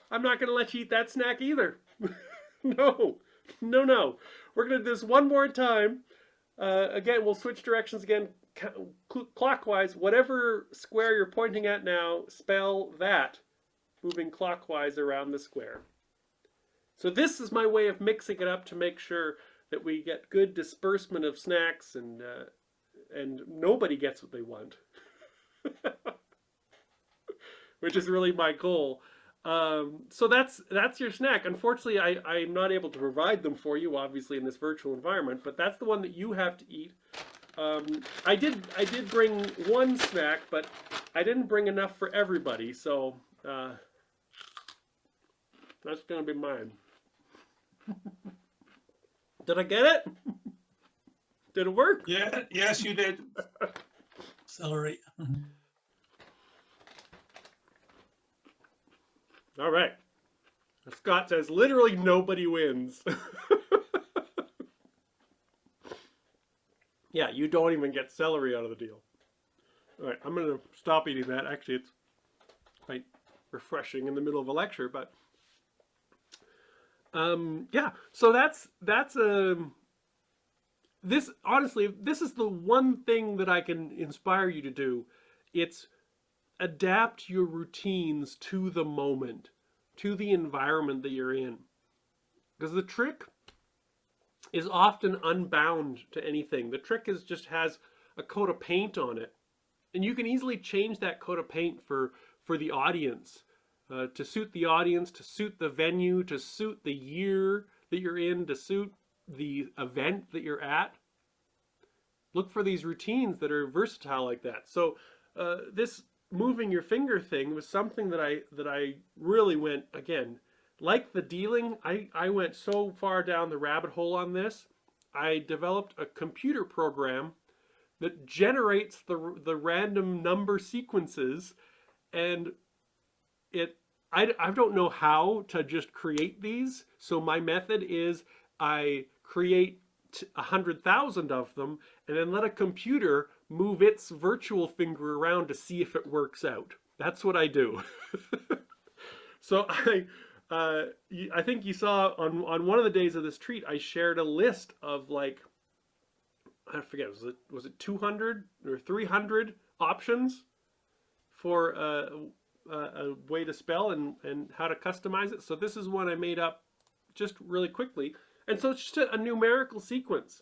I'm not going to let you eat that snack either. No. We're going to do this one more time. Again, we'll switch directions again, clockwise. Whatever square you're pointing at now, spell that moving clockwise around the square. So this is my way of mixing it up to make sure that we get good disbursement of snacks and nobody gets what they want, which is really my goal. So that's your snack. Unfortunately, I'm not able to provide them for you, obviously, in this virtual environment, but that's the one that you have to eat. I did bring one snack, but I didn't bring enough for everybody, so that's gonna be mine. Did I get it? Did it work? Yeah, yes, you did. Celery. All right. Scott says literally nobody wins. Yeah, you don't even get celery out of the deal. All right, I'm going to stop eating that. Actually, it's quite refreshing in the middle of a lecture, but yeah. So that's this. Honestly, this is the one thing that I can inspire you to do. It's adapt your routines to the moment, to the environment that you're in, because the trick is often unbound to anything. The trick is just has a coat of paint on it, and you can easily change that coat of paint for the audience, to suit the audience, to suit the venue, to suit the year that you're in, to suit the event that you're at. Look for these routines that are versatile like that. So this moving your finger thing was something that I really went, again, like the dealing, I went so far down the rabbit hole on this. I developed a computer program that generates the random number sequences, and I don't know how to just create these. So my method is I create 100,000 of them and then let a computer move its virtual finger around to see if it works out. That's what I do. So I think you saw on one of the days of this treat, I shared a list of, like, I forget, was it 200 or 300 options for a way to spell and how to customize it. So this is one I made up just really quickly. And so it's just a numerical sequence.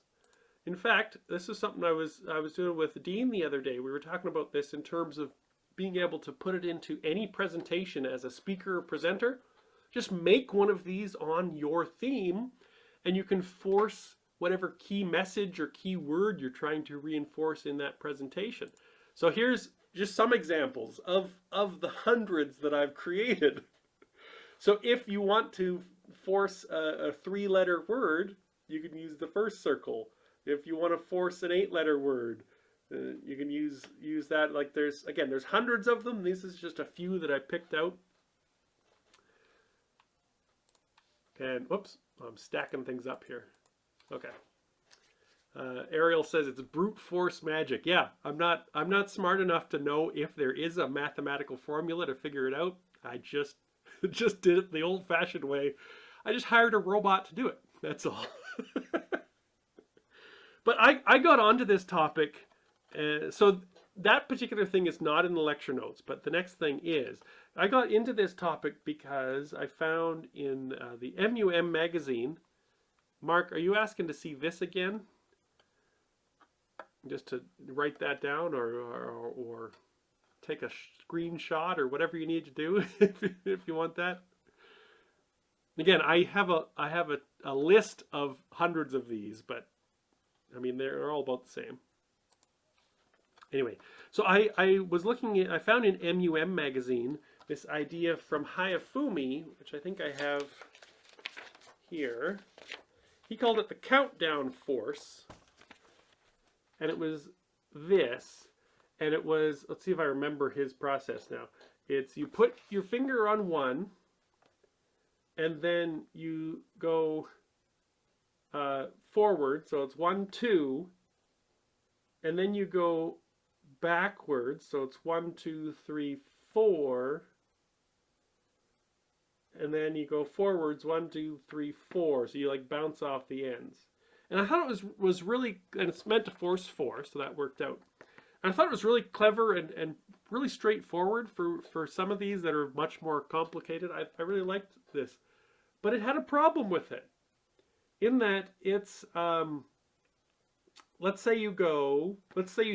In fact, this is something I was doing with Dean the other day. We were talking about this in terms of being able to put it into any presentation as a speaker or presenter. Just make one of these on your theme, and you can force whatever key message or key word you're trying to reinforce in that presentation. So here's just some examples of the hundreds that I've created. So if you want to force a 3-letter word, you can use the first circle. If you want to force an 8-letter word, you can use that. Like there's hundreds of them. This is just a few that I picked out. And whoops, I'm stacking things up here. Okay. Ariel says it's brute force magic. Yeah, I'm not smart enough to know if there is a mathematical formula to figure it out. I just did it the old-fashioned way. I just hired a robot to do it. That's all. But I got onto this topic, so that particular thing is not in the lecture notes, but the next thing is. I got into this topic because I found in the MUM magazine. Mark, are you asking to see this again? Just to write that down or take a screenshot or whatever you need to do if you want that. Again, I have a list of hundreds of these, but I mean they're all about the same. Anyway, so I was looking at, I found in MUM magazine this idea from Hayafumi, which I think I have here. He called it the countdown force. And it was this. And it was, let's see if I remember his process now. It's you put your finger on one, and then you go forward. So it's 1, 2. And then you go backwards. So it's 1, 2, 3, 4. And then you go forwards 1, 2, 3, 4. So you like bounce off the ends. And I thought it was really, and it's meant to force 4, so that worked out. And I thought it was really clever and really straightforward for some of these that are much more complicated. I really liked this. But it had a problem with it. In that it's, let's say you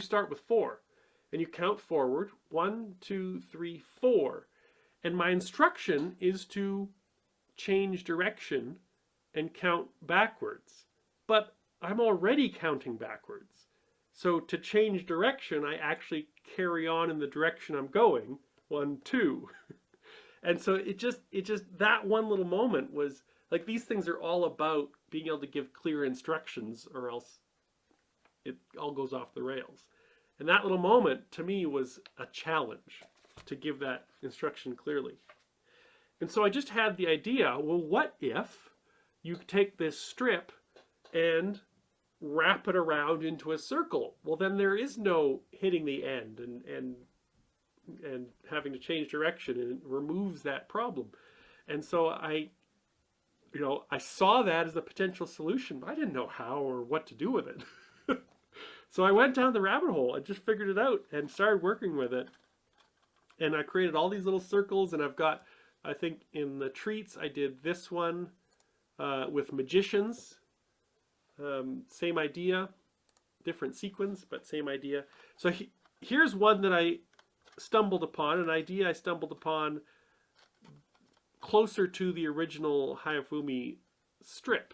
start with 4. And you count forward, 1, 2, 3, 4. And my instruction is to change direction and count backwards. But I'm already counting backwards. So to change direction, I actually carry on in the direction I'm going, 1, 2. And so it just, that one little moment was, like, these things are all about being able to give clear instructions, or else it all goes off the rails. And that little moment, to me, was a challenge to give that instruction clearly. And so I just had the idea, well, what if you take this strip and wrap it around into a circle? Well, then there is no hitting the end and having to change direction, and it removes that problem. And so I saw that as a potential solution, but I didn't know how or what to do with it. So I went down the rabbit hole and just figured it out and started working with it. And I created all these little circles, and I've got, I think in the treats, I did this one with magicians. Same idea, different sequence, but same idea. So here's one that I stumbled upon, an idea I stumbled upon closer to the original Hayafumi strip.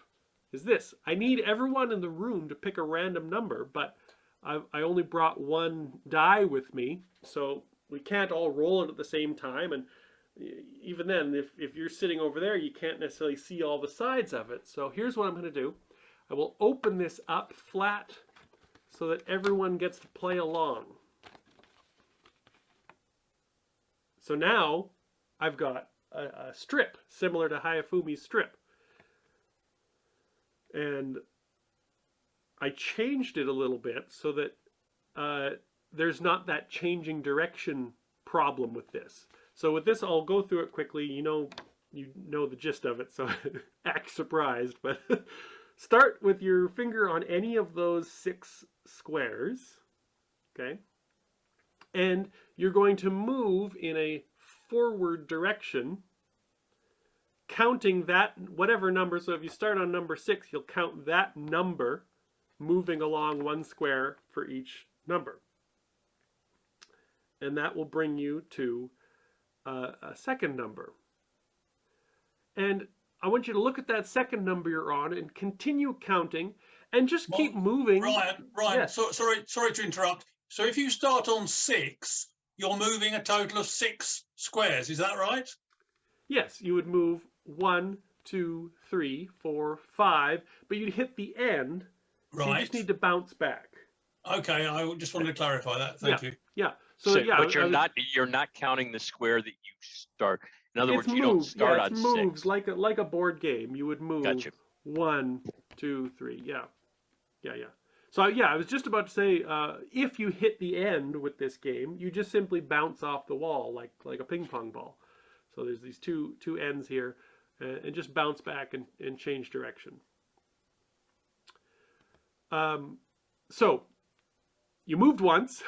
Is this. I need everyone in the room to pick a random number, but I only brought one die with me, so we can't all roll it at the same time. And even then, if you're sitting over there, you can't necessarily see all the sides of it. So here's what I'm going to do. I will open this up flat so that everyone gets to play along. So now I've got a strip similar to Hayafumi's strip. And I changed it a little bit so that there's not that changing direction problem with this. So with this, I'll go through it quickly. You know the gist of it, so act surprised. But start with your finger on any of those 6 squares, okay? And you're going to move in a forward direction, counting that, whatever number. So if you start on number 6, you'll count that number, moving along 1 square for each number. And that will bring you to a second number. And I want you to look at that second number you're on and continue counting and just keep moving. Ryan, Yes. sorry to interrupt. So if you start on 6, you're moving a total of 6 squares, is that right? Yes, you would move 1, 2, 3, 4, 5, but you'd hit the end. Right. So you just need to bounce back. Okay, I just wanted to clarify that. Thank you. Yeah. So, yeah, but you're not counting the square that you start. In other words, you don't start on 6. It moves like a board game. You would move Gotcha. 1, 2, 3. Yeah. So yeah, I was just about to say, if you hit the end with this game, you just simply bounce off the wall like a ping pong ball. So there's these two ends here, and just bounce back and change direction. So you moved once.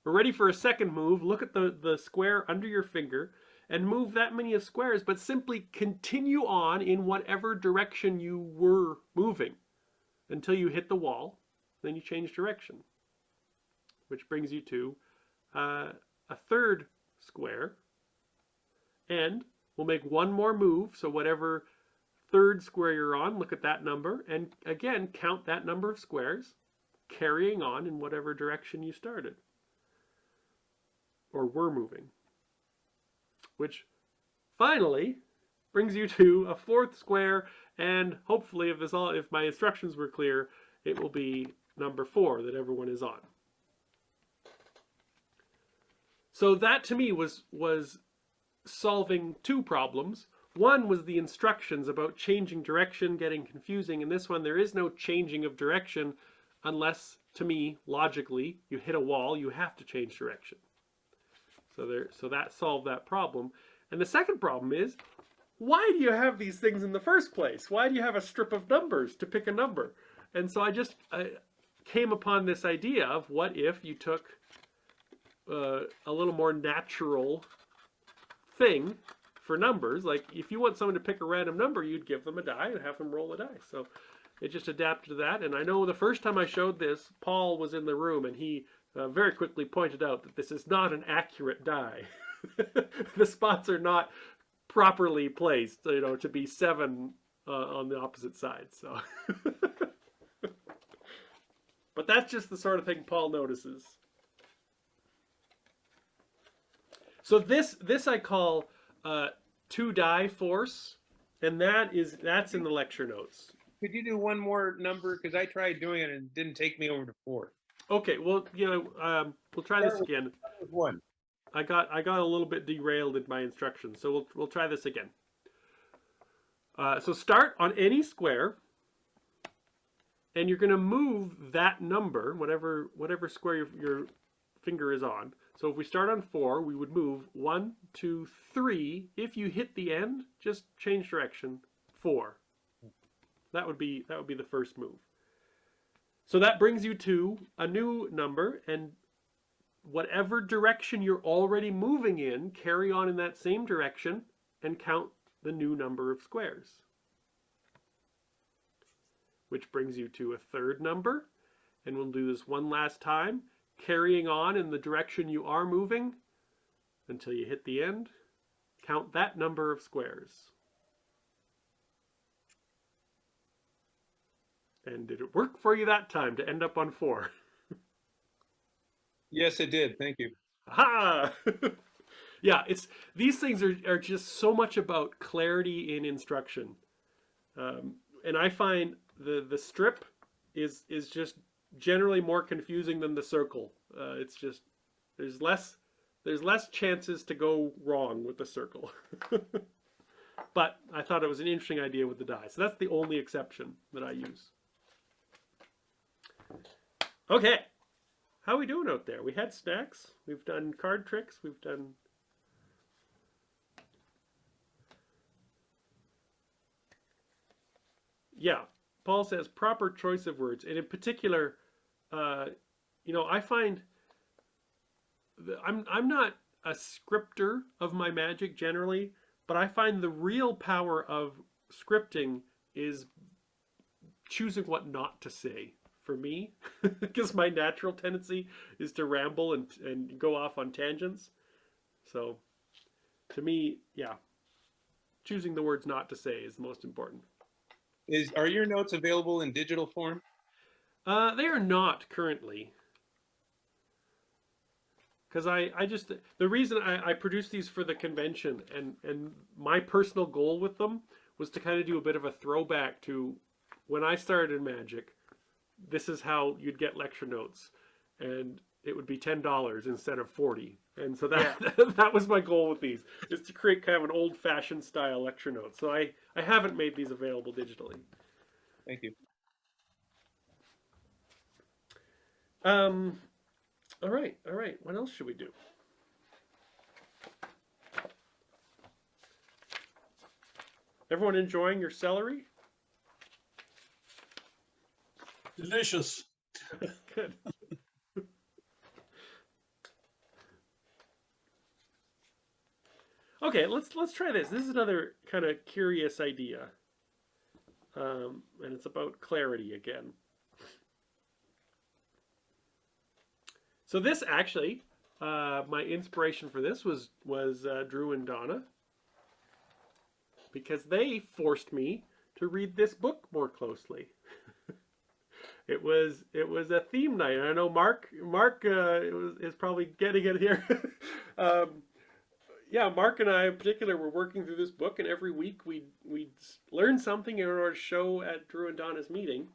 We're ready for a second move. Look at the square under your finger and move that many of squares, but simply continue on in whatever direction you were moving until you hit the wall. Then you change direction, which brings you to a third square. And we'll make one more move. So whatever third square you're on, look at that number, and again count that number of squares, carrying on in whatever direction you started or were moving, which finally brings you to a fourth square. And hopefully, if my instructions were clear, it will be number 4 that everyone is on. So that to me was solving 2 problems. One was the instructions about changing direction getting confusing. In this one, there is no changing of direction unless, to me, logically, you hit a wall, you have to change direction. So that solved that problem. And the second problem is, why do you have these things in the first place? Why do you have a strip of numbers to pick a number? And so I came upon this idea of, what if you took a little more natural thing for numbers. Like if you want someone to pick a random number, you'd give them a die and have them roll a die. So it just adapted to that. And I know the first time I showed this, Paul was in the room, and he very quickly pointed out that this is not an accurate die. The spots are not properly placed, you know, to be 7 on the opposite side. So, but that's just the sort of thing Paul notices. So this I call 2 die force, and that's in the lecture notes. Could you do one more number? Because I tried doing it and it didn't take me over to 4. Okay, well, you know, we'll try this again. 1. I got a little bit derailed in my instructions, so we'll try this again. So start on any square, and you're going to move that number, whatever square your finger is on. So if we start on 4, we would move 1, 2, 3. If you hit the end, just change direction. 4. That would be the first move. So that brings you to a new number, and whatever direction you're already moving in, carry on in that same direction and count the new number of squares. Which brings you to a third number, and we'll do this one last time, carrying on in the direction you are moving until you hit the end. Count that number of squares. And did it work for you that time to end up on 4? Yes, it did. Thank you. Ha! Yeah, these things are just so much about clarity in instruction. And I find the strip is just generally more confusing than the circle. It's just there's less chances to go wrong with the circle. But I thought it was an interesting idea with the die. So that's the only exception that I use. Okay. How are we doing out there? We had snacks. We've done card tricks. We've done... Yeah. Paul says proper choice of words. And in particular, you know, I find... I'm not a scripter of my magic generally, but I find the real power of scripting is choosing what not to say. For me, because my natural tendency is to ramble and go off on tangents. So to me, yeah, choosing the words not to say is the most important. Are your notes available in digital form? They are not currently. Because the reason I produced these for the convention and my personal goal with them was to kind of do a bit of a throwback to when I started in magic. This is how you'd get lecture notes, and it would be $10 instead of $40. And so that was my goal with these, is to create kind of an old-fashioned style lecture note. So I haven't made these available digitally. Thank you. All right. What else should we do? Everyone enjoying your celery? Delicious. Good. Okay, let's try this. This is another kind of curious idea, and it's about clarity again. So this actually, my inspiration for this was Drew and Donna, because they forced me to read this book more closely. It was a theme night. I know Mark is probably getting it here. Yeah, Mark and I in particular were working through this book, and every week we'd learn something in order to show at Drew and Donna's meeting.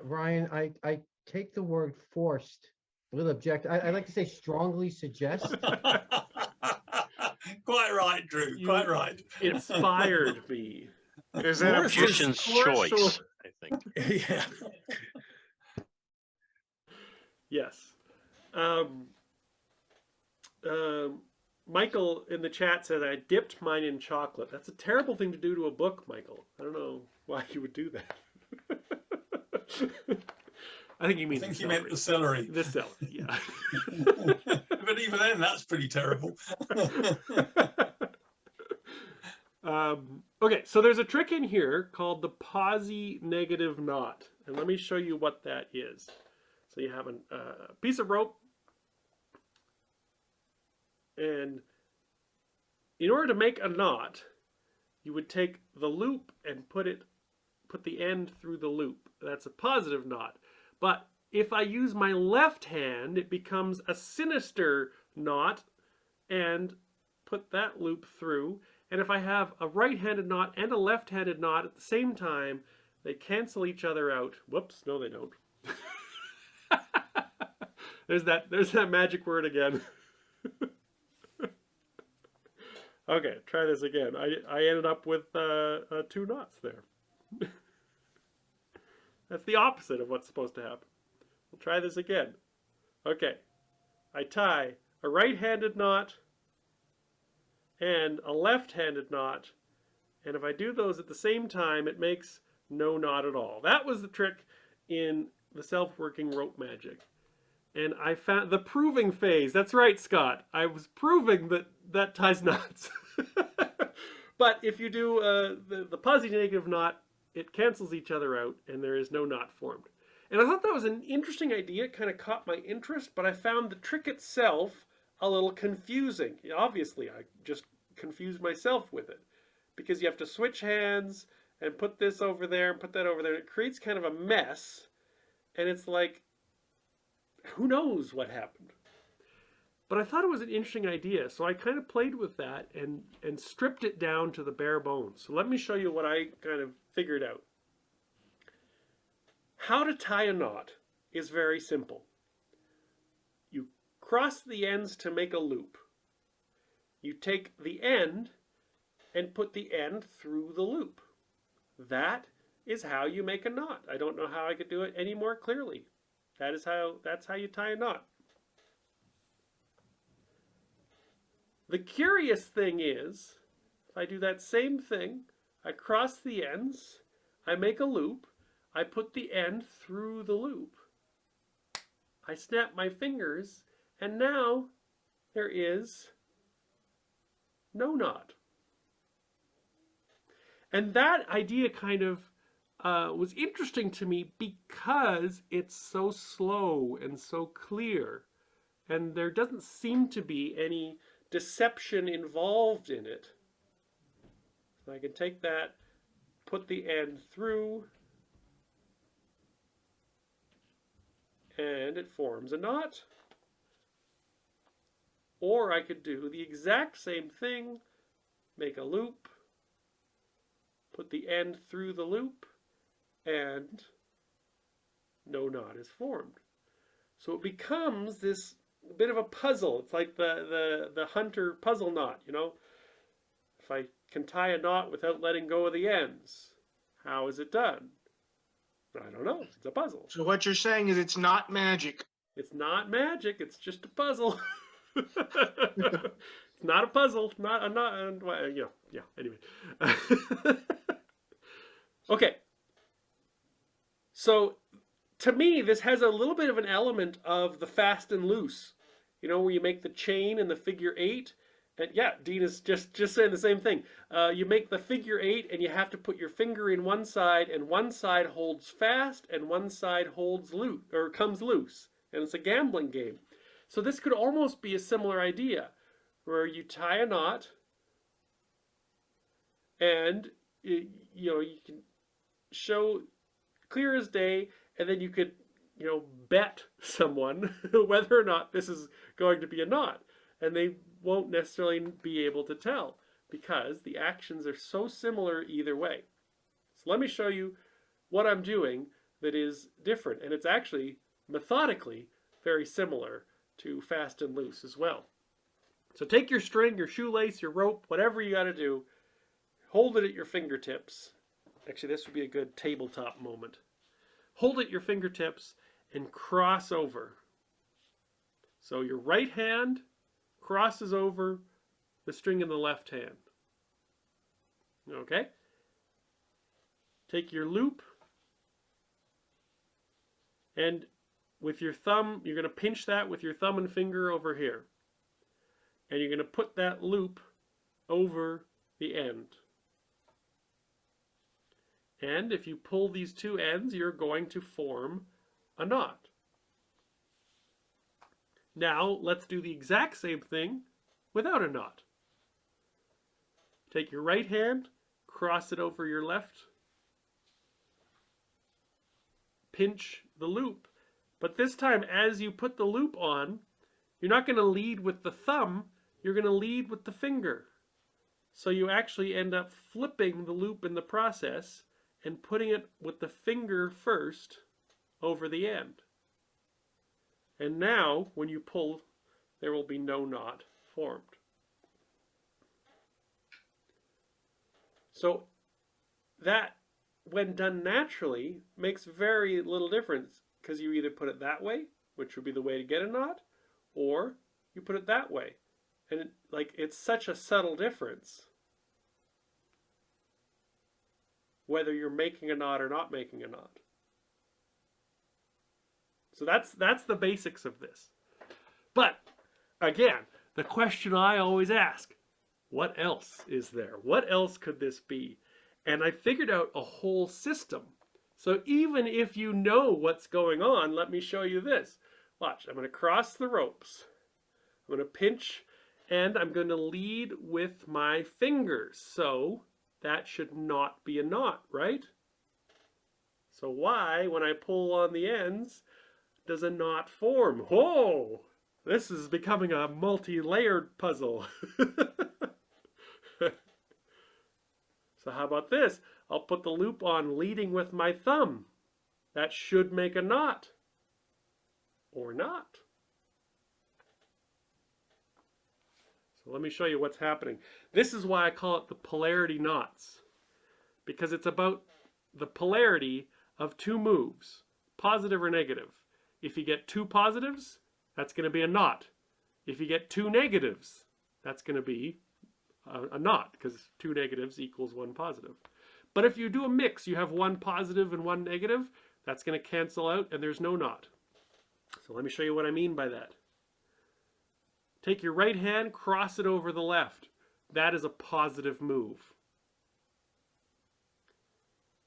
Ryan, I take the word forced with object. I like to say strongly suggest. Quite right, Drew. Quite right. Inspired me. There's an magician's choice, I think. Yeah. Yes. Michael in the chat said, I dipped mine in chocolate. That's a terrible thing to do to a book, Michael. I don't know why you would do that. I think you mean I think you meant the celery. The celery, yeah. But but even then, that's pretty terrible. Okay, so there's a trick in here called the posi-negative knot. And let me show you what that is. So you have a piece of rope. And in order to make a knot, you would take the loop and put the end through the loop. That's a positive knot. But if I use my left hand, it becomes a sinister knot and put that loop through. And if I have a right-handed knot and a left-handed knot at the same time, they cancel each other out. Whoops, no they don't. There's that magic word again. Okay, try this again. I ended up with 2 knots there. That's the opposite of what's supposed to happen. We'll try this again. Okay, I tie a right-handed knot and a left-handed knot, and if I do those at the same time, it makes no knot at all. That was the trick in the self-working rope magic. And I found the proving phase. That's right, Scott. I was proving that ties knots. But if you do the posi-negative knot, it cancels each other out, and there is no knot formed. And I thought that was an interesting idea. It kind of caught my interest, but I found the trick itself a little confusing. Obviously, I just confused myself with it, because you have to switch hands and put this over there and put that over there. It creates kind of a mess, and it's like, who knows what happened? But I thought it was an interesting idea, so I kind of played with that and stripped it down to the bare bones. So let me show you what I kind of figured out. How to tie a knot is very simple. You cross the ends to make a loop. You take the end and put the end through the loop. That is how you make a knot. I don't know how I could do it any more clearly. That's how you tie a knot. The curious thing is, if I do that same thing, I cross the ends, I make a loop, I put the end through the loop, I snap my fingers, and now there is no knot. And that idea kind of was interesting to me because it's so slow and so clear, and there doesn't seem to be any deception involved in it. So I can take that, put the end through, and it forms a knot. Or I could do the exact same thing, make a loop, put the end through the loop, and no knot is formed. So it becomes this bit of a puzzle. It's like the hunter puzzle knot, you know. If I can tie a knot without letting go of the ends, how is it done? I don't know. It's a puzzle. So what you're saying is it's not magic. It's not magic. It's just a puzzle. It's not a puzzle. Not you know. Yeah. Anyway. Okay. So, to me, this has a little bit of an element of the fast and loose. You know, where you make the chain and the figure 8. And yeah, Dean is just saying the same thing. You make the figure 8 and you have to put your finger in one side, and one side holds fast and one side holds loose, or comes loose. And it's a gambling game. So this could almost be a similar idea, where you tie a knot and you know, you can show clear as day, and then you could, you know, bet someone whether or not this is going to be a knot, and they won't necessarily be able to tell because the actions are so similar either way. So let me show you what I'm doing that is different, and it's actually methodically very similar to fast and loose as well. So take your string, your shoelace, your rope, whatever you got to do, hold it at your fingertips. Actually, this would be a good tabletop moment. Hold it at your fingertips and cross over. So your right hand crosses over the string in the left hand. Okay? Take your loop, and with your thumb, you're going to pinch that with your thumb and finger over here. and you're going to put that loop over the end. And if you pull these two ends, you're going to form a knot. Now, let's do the exact same thing without a knot. Take your right hand, cross it over your left, pinch the loop. But this time, as you put the loop on, you're not going to lead with the thumb, you're going to lead with the finger. So you actually end up flipping the loop in the process and putting it with the finger first over the end. And now, when you pull, there will be no knot formed. So that, when done naturally, makes very little difference, because you either put it that way, which would be the way to get a knot, or you put it that way. And it's such a subtle difference whether you're making a knot or not making a knot. So that's the basics of this. But again, the question I always ask, what else is there? What else could this be? And I figured out a whole system. So even if you know what's going on, let me show you this. Watch, I'm going to cross the ropes. I'm going to pinch, and I'm going to lead with my fingers. So that should not be a knot, right? So why, when I pull on the ends, does a knot form? Whoa! This is becoming a multi-layered puzzle. So how about this? I'll put the loop on leading with my thumb. That should make a knot. Or not. So let me show you what's happening. This is why I call it the polarity knots. Because it's about the polarity of two moves, positive or negative. If you get two positives, that's going to be a knot. If you get two negatives, that's going to be a knot, because two negatives equals one positive. But if you do a mix, you have one positive and one negative, that's going to cancel out and there's no knot. So let me show you what I mean by that. Take your right hand, cross it over the left. That is a positive move.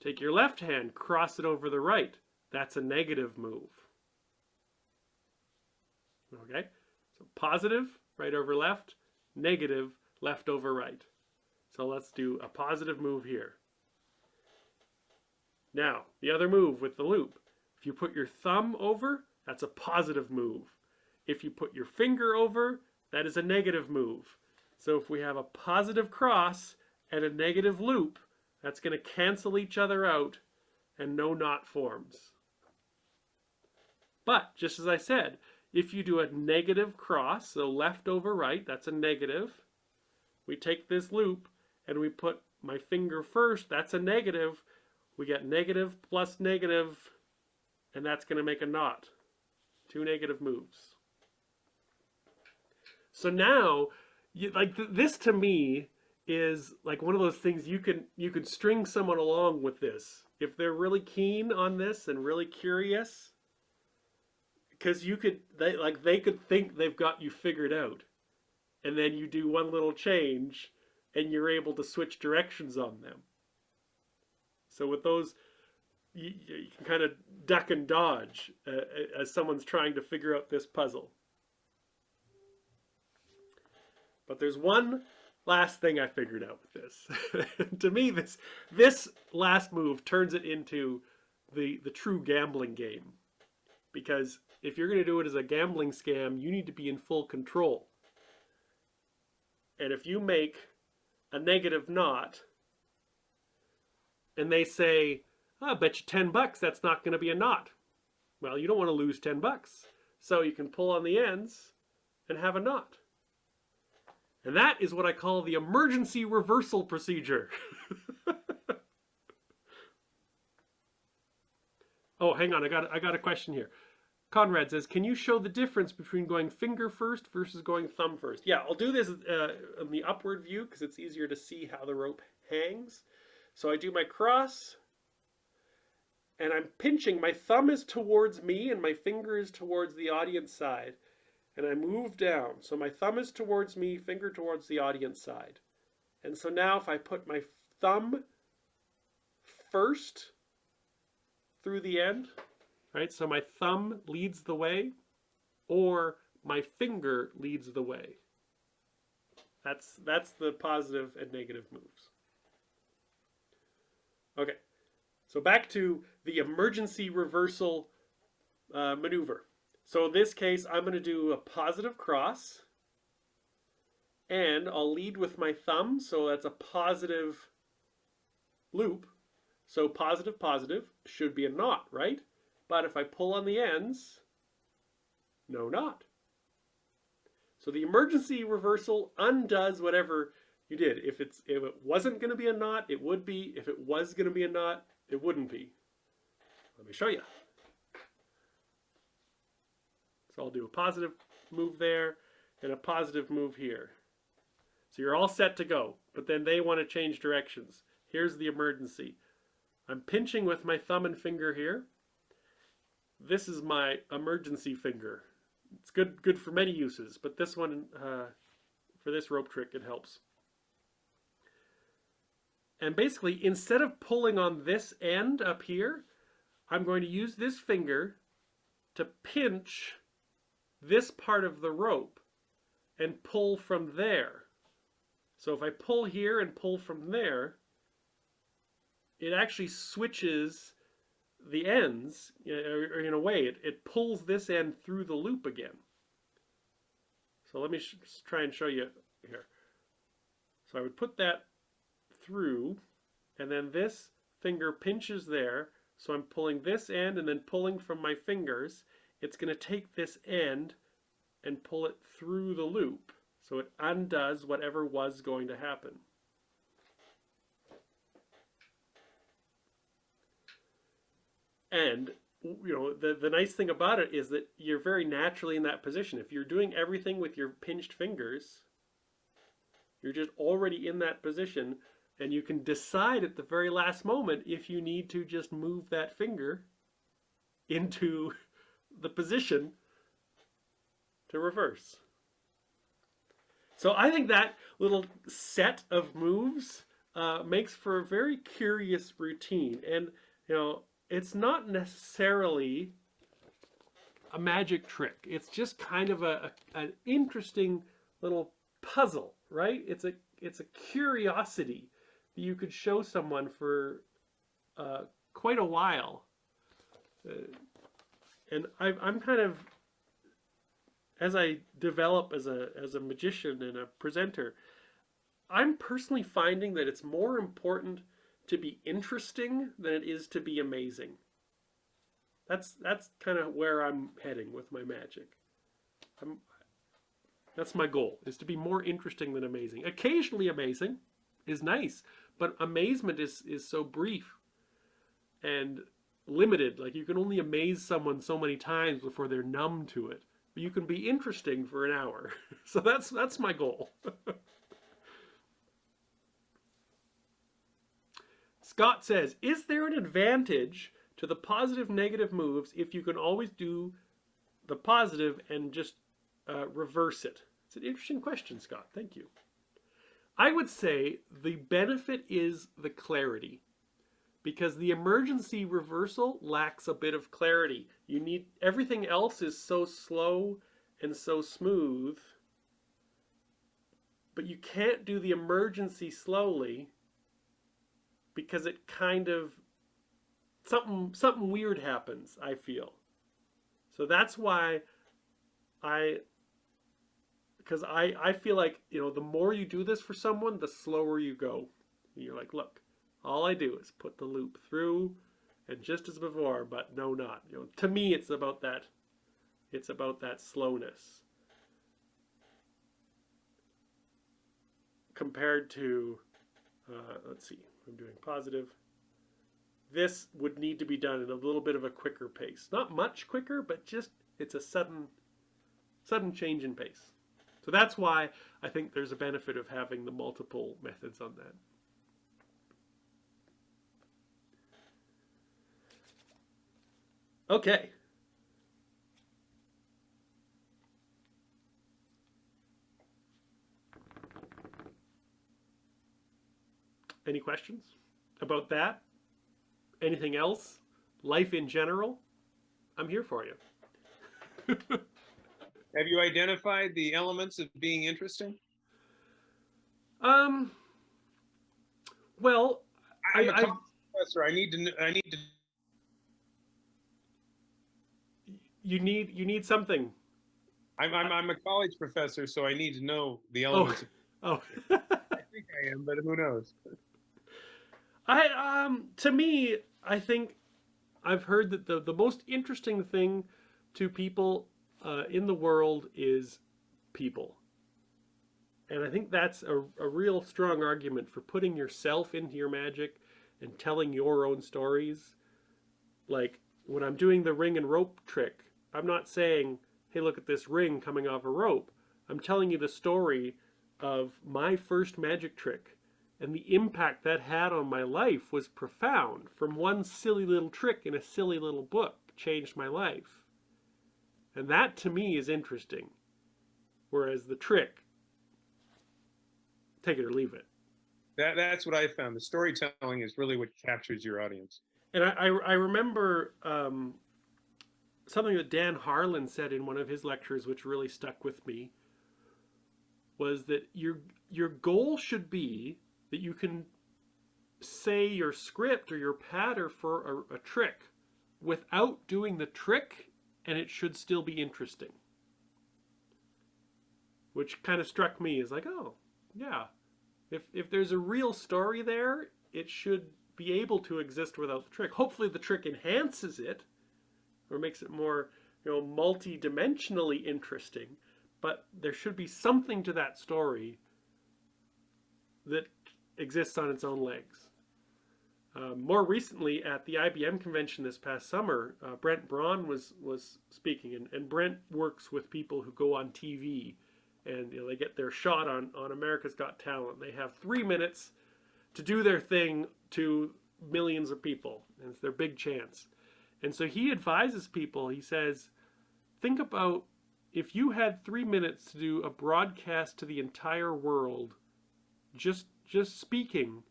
Take your left hand, cross it over the right. That's a negative move. Okay? So positive, right over left, negative, left over right. So let's do a positive move here. Now, the other move with the loop. If you put your thumb over, that's a positive move. If you put your finger over, that is a negative move. So if we have a positive cross and a negative loop, that's going to cancel each other out and no knot forms. But, just as I said, if you do a negative cross, so left over right, that's a negative. We take this loop and we put my finger first, that's a negative. We get negative plus negative, and that's going to make a knot. Two negative moves. So now, this to me is like one of those things you can string someone along with this if they're really keen on this and really curious, because they could think they've got you figured out, and then you do one little change and you're able to switch directions on them. So with those, you can kind of duck and dodge as someone's trying to figure out this puzzle. But there's one last thing I figured out with this. To me, this last move turns it into the true gambling game. Because if you're going to do it as a gambling scam, you need to be in full control. And if you make a negative knot, and they say, oh, I bet you $10 that's not going to be a knot. Well, you don't want to lose $10. So you can pull on the ends and have a knot. And that is what I call the emergency reversal procedure. Oh, hang on, I got a question here. Conrad says, can you show the difference between going finger first versus going thumb first? Yeah, I'll do this in the upward view because it's easier to see how the rope hangs. So I do my cross, and I'm pinching. My thumb is towards me, and my finger is towards the audience side. and I move down. So my thumb is towards me, finger towards the audience side. And so now if I put my thumb first through the end, right? So my thumb leads the way, or my finger leads the way. That's the positive and negative moves. Okay, so back to the emergency reversal maneuver. So in this case, I'm going to do a positive cross, and I'll lead with my thumb, so that's a positive loop. So positive, positive should be a knot, right? But if I pull on the ends, no knot. So the emergency reversal undoes whatever you did. If it wasn't going to be a knot, it would be. If it was going to be a knot, it wouldn't be. Let me show you. So I'll do a positive move there and a positive move here. So you're all set to go, but then they want to change directions. Here's the emergency. I'm pinching with my thumb and finger here. This is my emergency finger. It's good for many uses, but this one, for this rope trick, it helps. And basically, instead of pulling on this end up here, I'm going to use this finger to pinch this part of the rope and pull from there. So if I pull here and pull from there, it actually switches the ends, or in a way, it pulls this end through the loop again. So let me try and show you here. So I would put that through, and then this finger pinches there, so I'm pulling this end and then pulling from my fingers. It's going to take this end and pull it through the loop, so it undoes whatever was going to happen. And you know, the nice thing about it is that you're very naturally in that position. If you're doing everything with your pinched fingers, you're just already in that position, and you can decide at the very last moment if you need to just move that finger into the position to reverse. So I think that little set of moves makes for a very curious routine. And you know, it's not necessarily a magic trick. It's just kind of an interesting little puzzle, right? It's a curiosity that you could show someone for quite a while. And I'm kind of, as I develop as a magician and a presenter, I'm personally finding that it's more important to be interesting than it is to be amazing. That's kind of where I'm heading with my magic. That's my goal, is to be more interesting than amazing. Occasionally amazing is nice, but amazement is so brief and limited. Like, you can only amaze someone so many times before they're numb to it. But you can be interesting for an hour. So that's my goal. Scott says, is there an advantage to the positive negative moves if you can always do the positive and just reverse it? It's an interesting question, Scott. Thank you. I would say the benefit is the clarity, because the emergency reversal lacks a bit of clarity. You need, everything else is so slow and so smooth, but you can't do the emergency slowly, because it kind of, something weird happens, I feel. So that's why because I feel like, you know, the more you do this for someone, the slower you go. And you're like, look, all I do is put the loop through, and just as before, but no knot. You know, to me, it's about that slowness. Compared to, let's see, I'm doing positive. This would need to be done in a little bit of a quicker pace. Not much quicker, but just, it's a sudden change in pace. So that's why I think there's a benefit of having the multiple methods on that. Okay. Any questions about that? Anything else? Life in general? I'm here for you. Have you identified the elements of being interesting? Well, I'm a college professor. I need to. You need something. I'm a college professor, so I need to know the Oh, elements. oh. I think I am, but who knows? To me, I think I've heard that the most interesting thing to people in the world is people. And I think that's a real strong argument for putting yourself into your magic and telling your own stories. Like when I'm doing the ring and rope trick, I'm not saying, hey, look at this ring coming off a rope. I'm telling you the story of my first magic trick. And the impact that had on my life was profound. From one silly little trick in a silly little book changed my life. And that to me is interesting. Whereas the trick, take it or leave it. That's what I found. The storytelling is really what captures your audience. And I remember something that Dan Harlan said in one of his lectures, which really stuck with me, was that your goal should be that you can say your script or your patter for a trick without doing the trick, and it should still be interesting. Which kind of struck me as like, oh, yeah. If there's a real story there, it should be able to exist without the trick. Hopefully the trick enhances it or makes it more, multi-dimensionally interesting, but there should be something to that story that exists on its own legs. More recently, at the IBM convention this past summer, Brent Braun was speaking, and Brent works with people who go on TV, and they get their shot on America's Got Talent. They have 3 minutes to do their thing to millions of people, and it's their big chance. And so he advises people, he says, think about if you had 3 minutes to do a broadcast to the entire world, just speaking,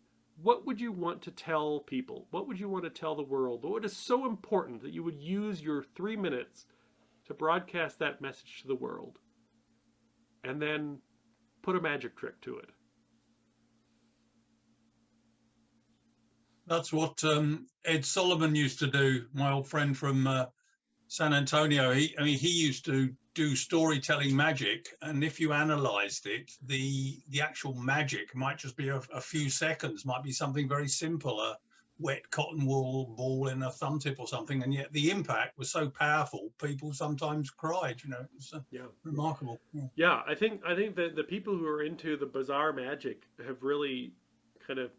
what would you want to tell people? What would you want to tell the world? What is so important that you would use your 3 minutes to broadcast that message to the world? And then put a magic trick to it. That's what Ed Solomon used to do, my old friend from San Antonio. He used to do storytelling magic, and if you analyzed it, the actual magic might just be a few seconds, might be something very simple, a wet cotton wool ball in a thumb tip or something, and yet the impact was so powerful, people sometimes cried. It was remarkable. Yeah, I think that the people who are into the bizarre magic have really kind of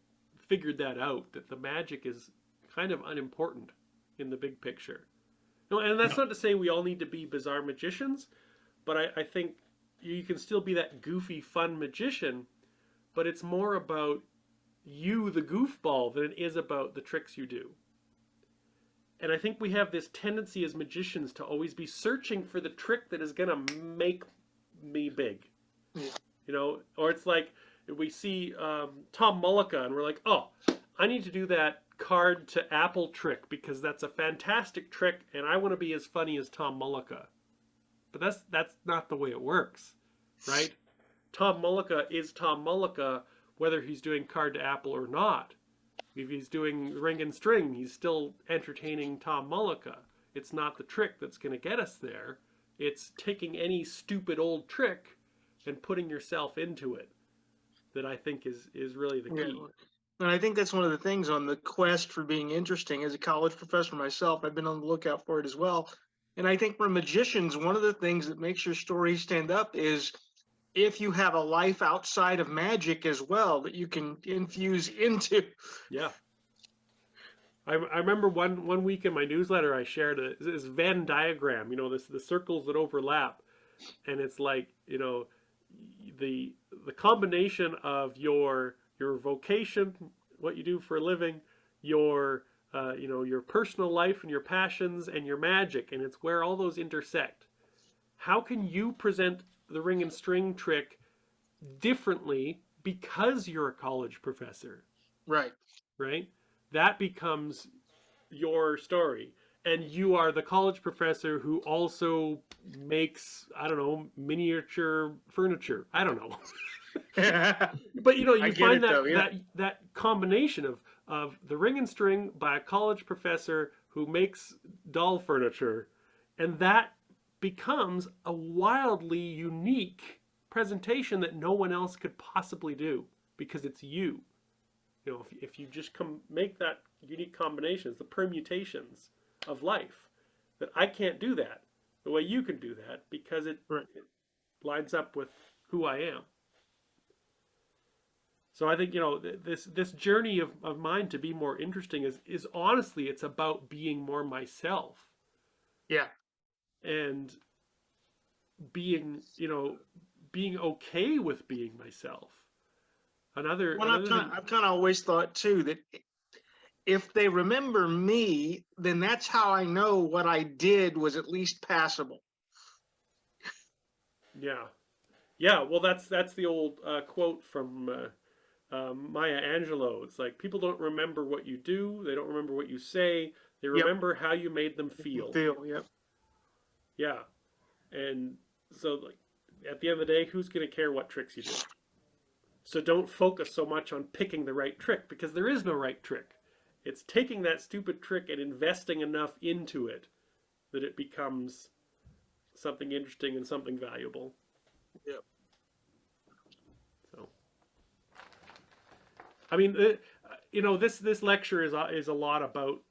figured that out, that the magic is kind of unimportant in the big picture. No, and that's not to say we all need to be bizarre magicians, but I think you can still be that goofy, fun magician, but it's more about you, the goofball, than it is about the tricks you do. And I think we have this tendency as magicians to always be searching for the trick that is going to make me big. Or it's like we see Tom Mullica and we're like, oh, I need to do that card to apple trick because that's a fantastic trick and I want to be as funny as Tom Mullica. But that's not the way it works, right? Tom Mullica is Tom Mullica whether he's doing card to apple or not. If he's doing ring and string, he's still entertaining Tom Mullica. It's not the trick that's going to get us there. It's taking any stupid old trick and putting yourself into it that I think is really the key. And I think that's one of the things on the quest for being interesting. As a college professor myself, I've been on the lookout for it as well. And I think for magicians, one of the things that makes your story stand up is if you have a life outside of magic as well that you can infuse into. Yeah. I remember one week in my newsletter I shared this Venn diagram, the circles that overlap. And it's like, the combination of your vocation, what you do for a living, your personal life and your passions and your magic, and it's where all those intersect. How can you present the ring and string trick differently because you're a college professor? Right. right? That becomes your story. And you are the college professor who also makes, I don't know, miniature furniture. I don't know. But you know, I you get find it, though, yeah. that combination of the ring and string by a college professor who makes doll furniture, and that becomes a wildly unique presentation that no one else could possibly do because it's you. You know, if you just make that unique combinations, the permutations of life, that I can't do that the way you can do that because it lines up with who I am. So I think, you know, this journey of mine to be more interesting is honestly, it's about being more myself. Yeah. And being, you know, being okay with being myself. Well, Another I've thing, kind of always thought too that if they remember me, then that's how I know what I did was at least passable. yeah, yeah. Well, that's the old quote from Maya Angelou. It's like people don't remember what you do, they don't remember what you say, they remember how you made them feel. Yep. Yeah, and so like at the end of the day, who's going to care what tricks you do? So don't focus so much on picking the right trick because there is no right trick. It's taking that stupid trick and investing enough into it that it becomes something interesting and something valuable. Yep. So, I mean, you know, this lecture is a lot about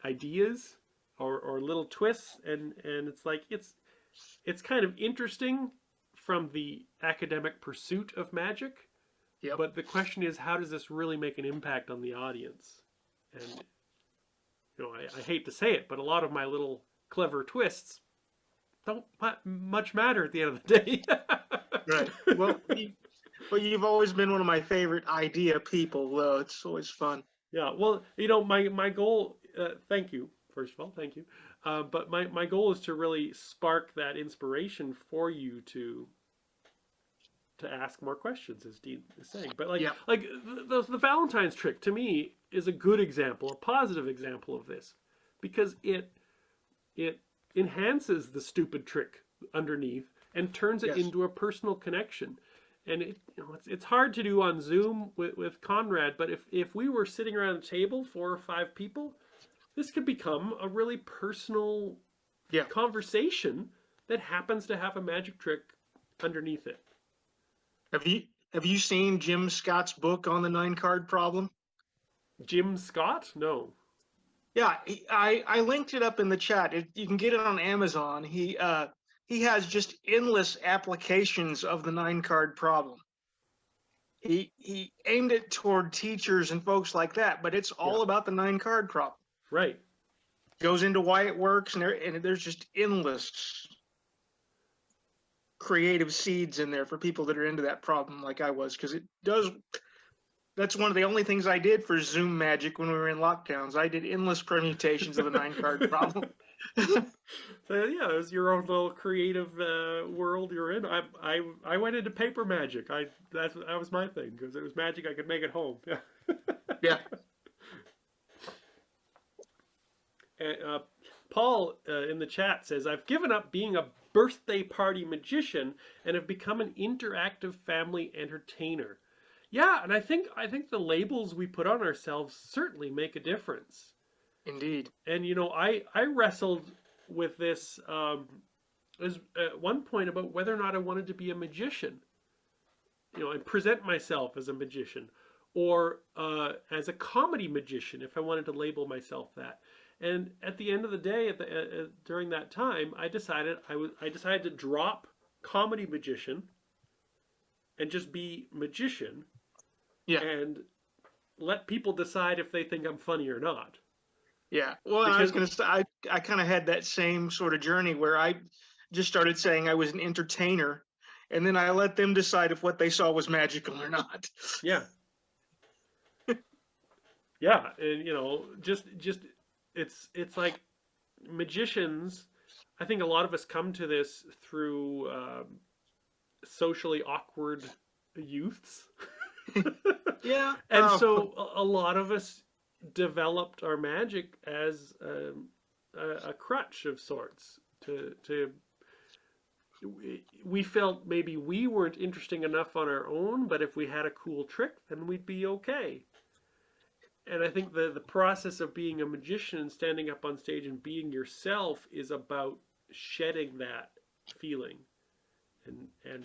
ideas or little twists, and it's like it's kind of interesting from the academic pursuit of magic. Yep. But the question is, how does this really make an impact on the audience? And, you know, I hate to say it, but a lot of my little clever twists don't much matter at the end of the day. Right. Well, you've always been one of my favorite idea people, though. It's always fun. Yeah. Well, you know, my goal, thank you, first of all, thank you. But my goal is to really spark that inspiration for you to ask more questions, as Dean is saying. But like the Valentine's trick to me is a good example, a positive example of this, because it enhances the stupid trick underneath and turns it into a personal connection. And it's hard to do on Zoom with Conrad, but if we were sitting around a table, 4 or 5 people, this could become a really personal conversation that happens to have a magic trick underneath it. Have you seen Jim Scott's book on the 9-card problem? Jim Scott? No. Yeah, I linked it up in the chat. You can get it on Amazon. He has just endless applications of the 9-card problem. He aimed it toward teachers and folks like that, but it's all about the 9-card problem. Right. Goes into why it works, and there's just endless creative seeds in there for people that are into that problem like I was, because it does. That's one of the only things I did for Zoom magic when we were in lockdowns. I did endless permutations of a 9-card problem. So yeah, it was your own little creative world you're in. I went into paper magic. That was my thing because it was magic I could make at home. Yeah. Yeah. And, Paul in the chat says, I've given up being a birthday party magician and have become an interactive family entertainer. Yeah, and I think the labels we put on ourselves certainly make a difference. Indeed. And you know, I wrestled with this as at one point about whether or not I wanted to be a magician, you know, and present myself as a magician, or as a comedy magician if I wanted to label myself that. And at the end of the day, during that time, I decided to drop comedy magician and just be magician. Yeah. And let people decide if they think I'm funny or not. Yeah. Well, I was going to say, I kind of had that same sort of journey where I just started saying I was an entertainer, and then I let them decide if what they saw was magical or not. Yeah. Yeah, and you know, just it's like magicians. I think a lot of us come to this through socially awkward youths. Yeah. And oh, so a lot of us developed our magic as a crutch of sorts to we felt maybe we weren't interesting enough on our own, but if we had a cool trick, then we'd be okay. And I think the process of being a magician and standing up on stage and being yourself is about shedding that feeling. And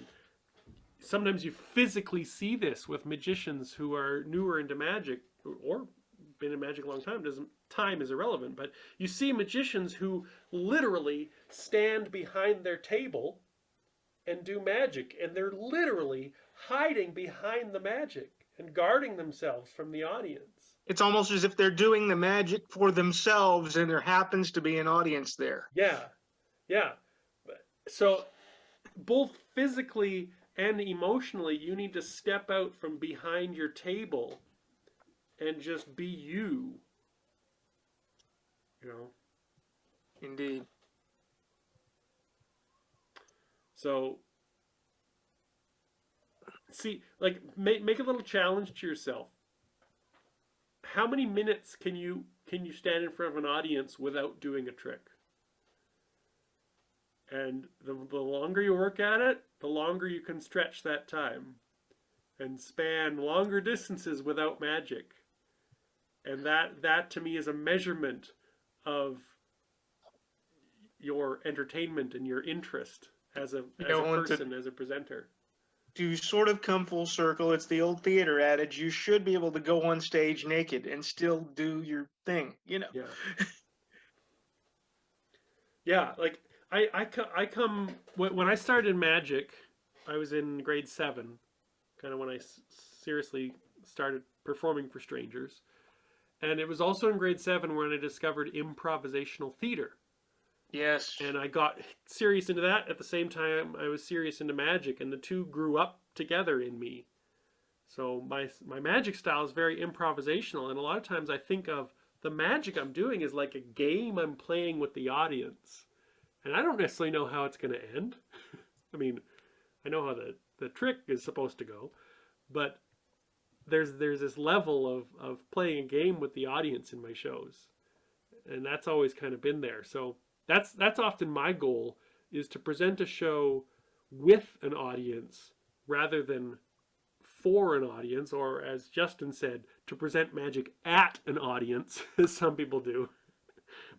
sometimes you physically see this with magicians who are newer into magic or been in magic a long time. Time is irrelevant, but you see magicians who literally stand behind their table and do magic, and they're literally hiding behind the magic and guarding themselves from the audience. it's almost as if they're doing the magic for themselves, and there happens to be an audience there. Yeah, yeah. So both physically and emotionally, you need to step out from behind your table and just be you. You know? Indeed. So, see, like, make a little challenge to yourself. How many minutes can you stand in front of an audience without doing a trick? And the longer you work at it, the longer you can stretch that time and span longer distances without magic. And that to me is a measurement of your entertainment and your interest as a person, as a presenter. To sort of come full circle, it's the old theater adage, you should be able to go on stage naked and still do your thing, you know? Yeah. Yeah, like I come when I started magic, I was in grade 7, kind of when I seriously started performing for strangers. And it was also in grade 7 when I discovered improvisational theater. Yes. And I got serious into that at the same time I was serious into magic, and the two grew up together in me. So my magic style is very improvisational, and a lot of times I think of the magic I'm doing as like a game I'm playing with the audience. And I don't necessarily know how it's going to end. I mean, I know how the trick is supposed to go, but there's this level of playing a game with the audience in my shows. And that's always kind of been there. So that's often my goal, is to present a show with an audience rather than for an audience, or as Justin said, to present magic at an audience, as some people do.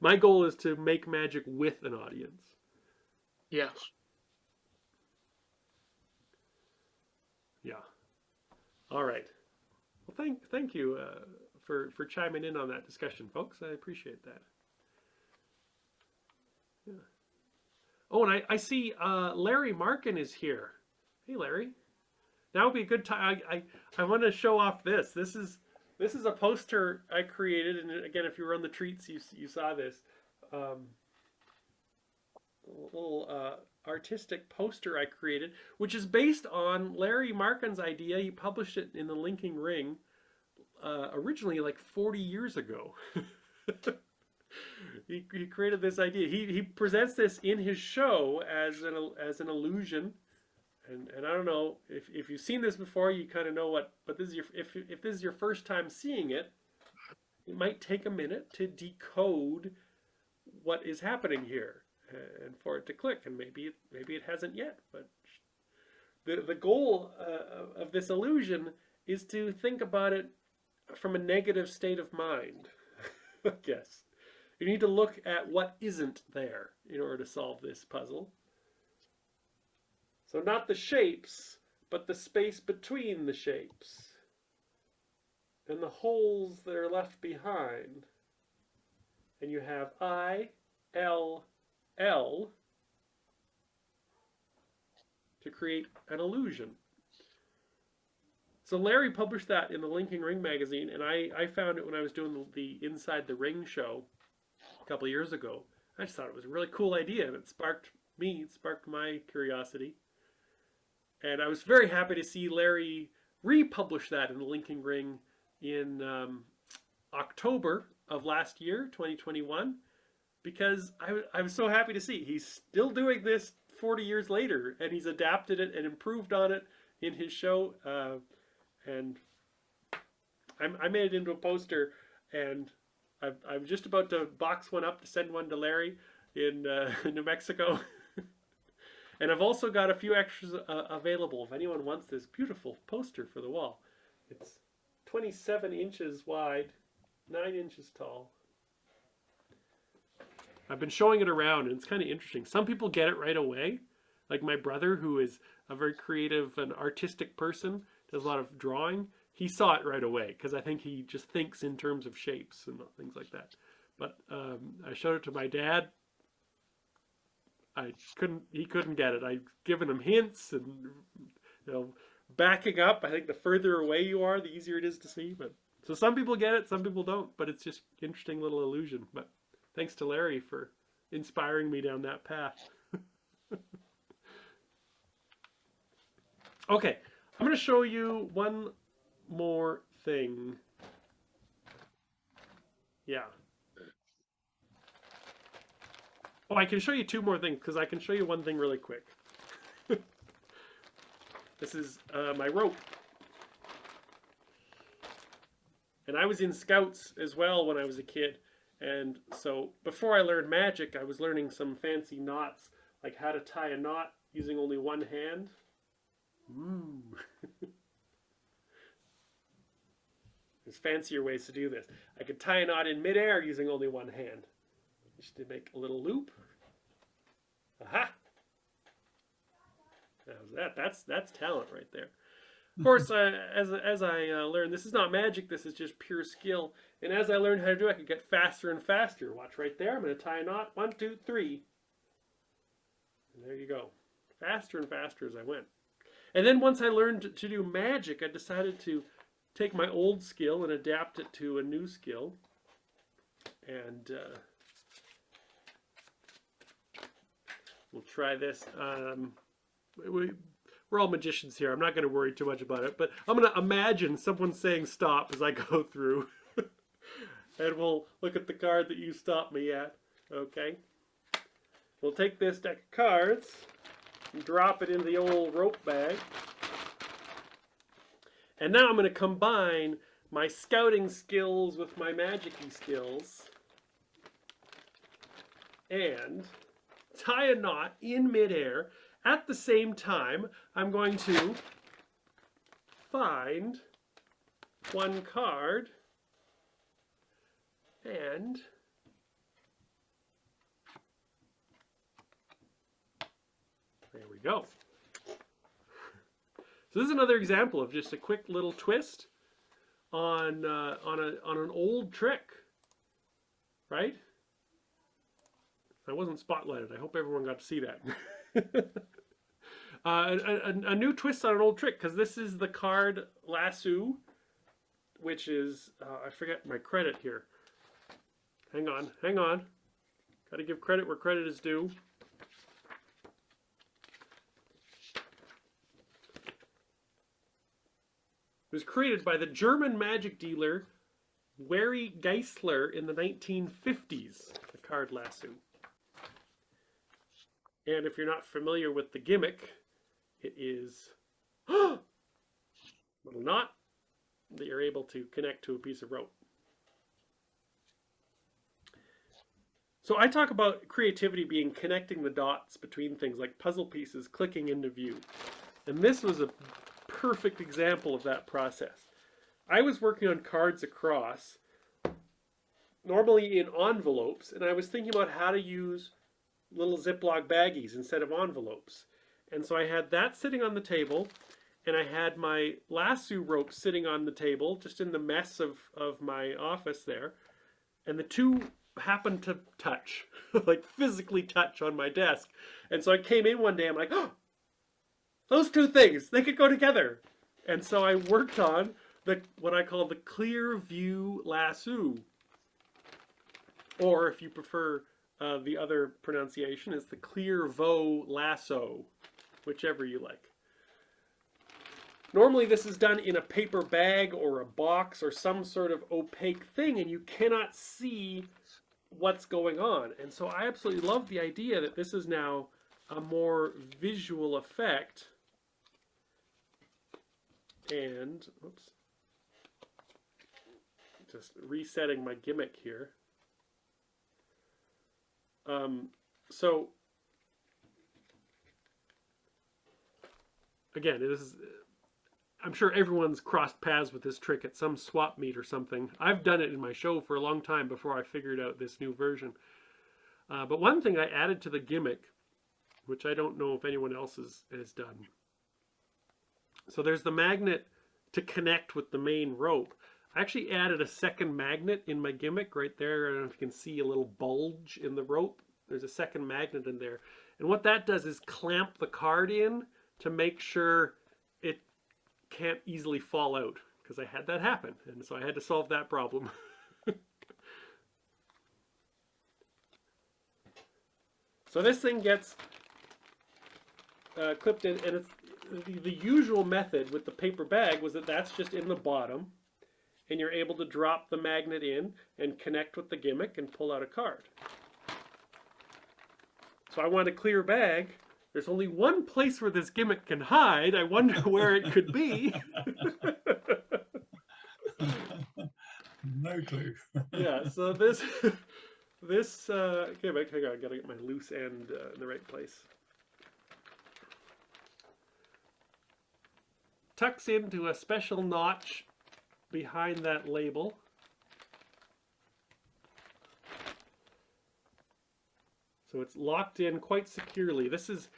My goal is to make magic with an audience. Yes. Yeah. All right. Well, thank you for chiming in on that discussion, folks. I appreciate that. Yeah. Oh, and I see Larry Markin is here. Hey, Larry. Now would be a good time. I want to show off this. This is a poster I created, and again, if you were on the treats, you saw this. A little artistic poster I created, which is based on Larry Markin's idea. He published it in the Linking Ring originally like 40 years ago. He created this idea. He presents this in his show as an illusion. And I don't know if you've seen this before, you kind of know what. But this is if this is your first time seeing it, it might take a minute to decode what is happening here, and for it to click. And maybe it hasn't yet. But the goal of this illusion is to think about it from a negative state of mind. I guess you need to look at what isn't there in order to solve this puzzle. So not the shapes, but the space between the shapes and the holes that are left behind. And you have I, L, L to create an illusion. So Larry published that in the Linking Ring magazine, and I found it when I was doing the Inside the Ring show a couple of years ago. I just thought it was a really cool idea, and it sparked my curiosity. And I was very happy to see Larry republish that in the Linking Ring in October of last year, 2021, because I was so happy to see he's still doing this 40 years later, and he's adapted it and improved on it in his show. and I made it into a poster, and I'm just about to box one up to send one to Larry in New Mexico. And I've also got a few extras available if anyone wants this beautiful poster for the wall. It's 27 inches wide, 9 inches tall. I've been showing it around, and it's kind of interesting. Some people get it right away, like my brother, who is a very creative and artistic person, does a lot of drawing. He saw it right away because I think he just thinks in terms of shapes and things like that. But I showed it to my dad. He couldn't get it. I'd given him hints and, you know, backing up. I think the further away you are, the easier it is to see. But so some people get it, some people don't. But it's just interesting little illusion. But thanks to Larry for inspiring me down that path. Okay, I'm going to show you one more thing. Yeah. Oh, I can show you two more things because I can show you one thing really quick. This is my rope. And I was in Scouts as well when I was a kid. And so before I learned magic, I was learning some fancy knots, like how to tie a knot using only one hand. Ooh. There's fancier ways to do this. I could tie a knot in midair using only one hand. Just to make a little loop. Aha! How's that? That's talent right there. Of course, as I learned, this is not magic. This is just pure skill. And as I learned how to do it, I could get faster and faster. Watch right there. I'm going to tie a knot. 1, 2, 3. And there you go. Faster and faster as I went. And then once I learned to do magic, I decided to take my old skill and adapt it to a new skill. And we'll try this. We're all magicians here. I'm not going to worry too much about it. But I'm going to imagine someone saying stop as I go through. And we'll look at the card that you stopped me at. Okay. We'll take this deck of cards and drop it in the old rope bag. And now I'm going to combine my scouting skills with my magic-y skills and tie a knot in midair. At the same time, I'm going to find one card and there we go. So this is another example of just a quick little twist on an old trick, right? I wasn't spotlighted. I hope everyone got to see that. A new twist on an old trick, because this is the card Lasso, which is I forget my credit here. Hang on. Got to give credit where credit is due. It was created by the German magic dealer Wary Geisler in the 1950s, the card Lasso. And if you're not familiar with the gimmick, it is a little knot that you're able to connect to a piece of rope. So I talk about creativity being connecting the dots between things like puzzle pieces clicking into view. And this was a perfect example of that process. I was working on cards across, normally in envelopes, and I was thinking about how to use little Ziploc baggies instead of envelopes. And so I had that sitting on the table, and I had my lasso rope sitting on the table, just in the mess of my office there. And the two happened to touch, like physically touch on my desk. And so I came in one day, I'm like, oh, those two things, they could go together. And so I worked on what I call the clear view lasso. Or if you prefer the other pronunciation, is the clear vo lasso, whichever you like. Normally this is done in a paper bag or a box or some sort of opaque thing, and you cannot see what's going on. And so I absolutely love the idea that this is now a more visual effect And, oops, just resetting my gimmick here. So, again, this is, I'm sure everyone's crossed paths with this trick at some swap meet or something. I've done it in my show for a long time before I figured out this new version. But one thing I added to the gimmick, which I don't know if anyone else has done. So there's the magnet to connect with the main rope. I actually added a second magnet in my gimmick right there. I don't know if you can see a little bulge in the rope. There's a second magnet in there. And what that does is clamp the card in to make sure it can't easily fall out, because I had that happen. And so I had to solve that problem. So this thing gets clipped in, and it's the usual method with the paper bag was that that's just in the bottom, and you're able to drop the magnet in and connect with the gimmick and pull out a card. So I want a clear bag. There's only one place where this gimmick can hide. I wonder where it could be. No clue. Yeah, so this gimmick, hang on, I gotta get my loose end in the right place. Tucks into a special notch behind that label. So it's locked in quite securely. This is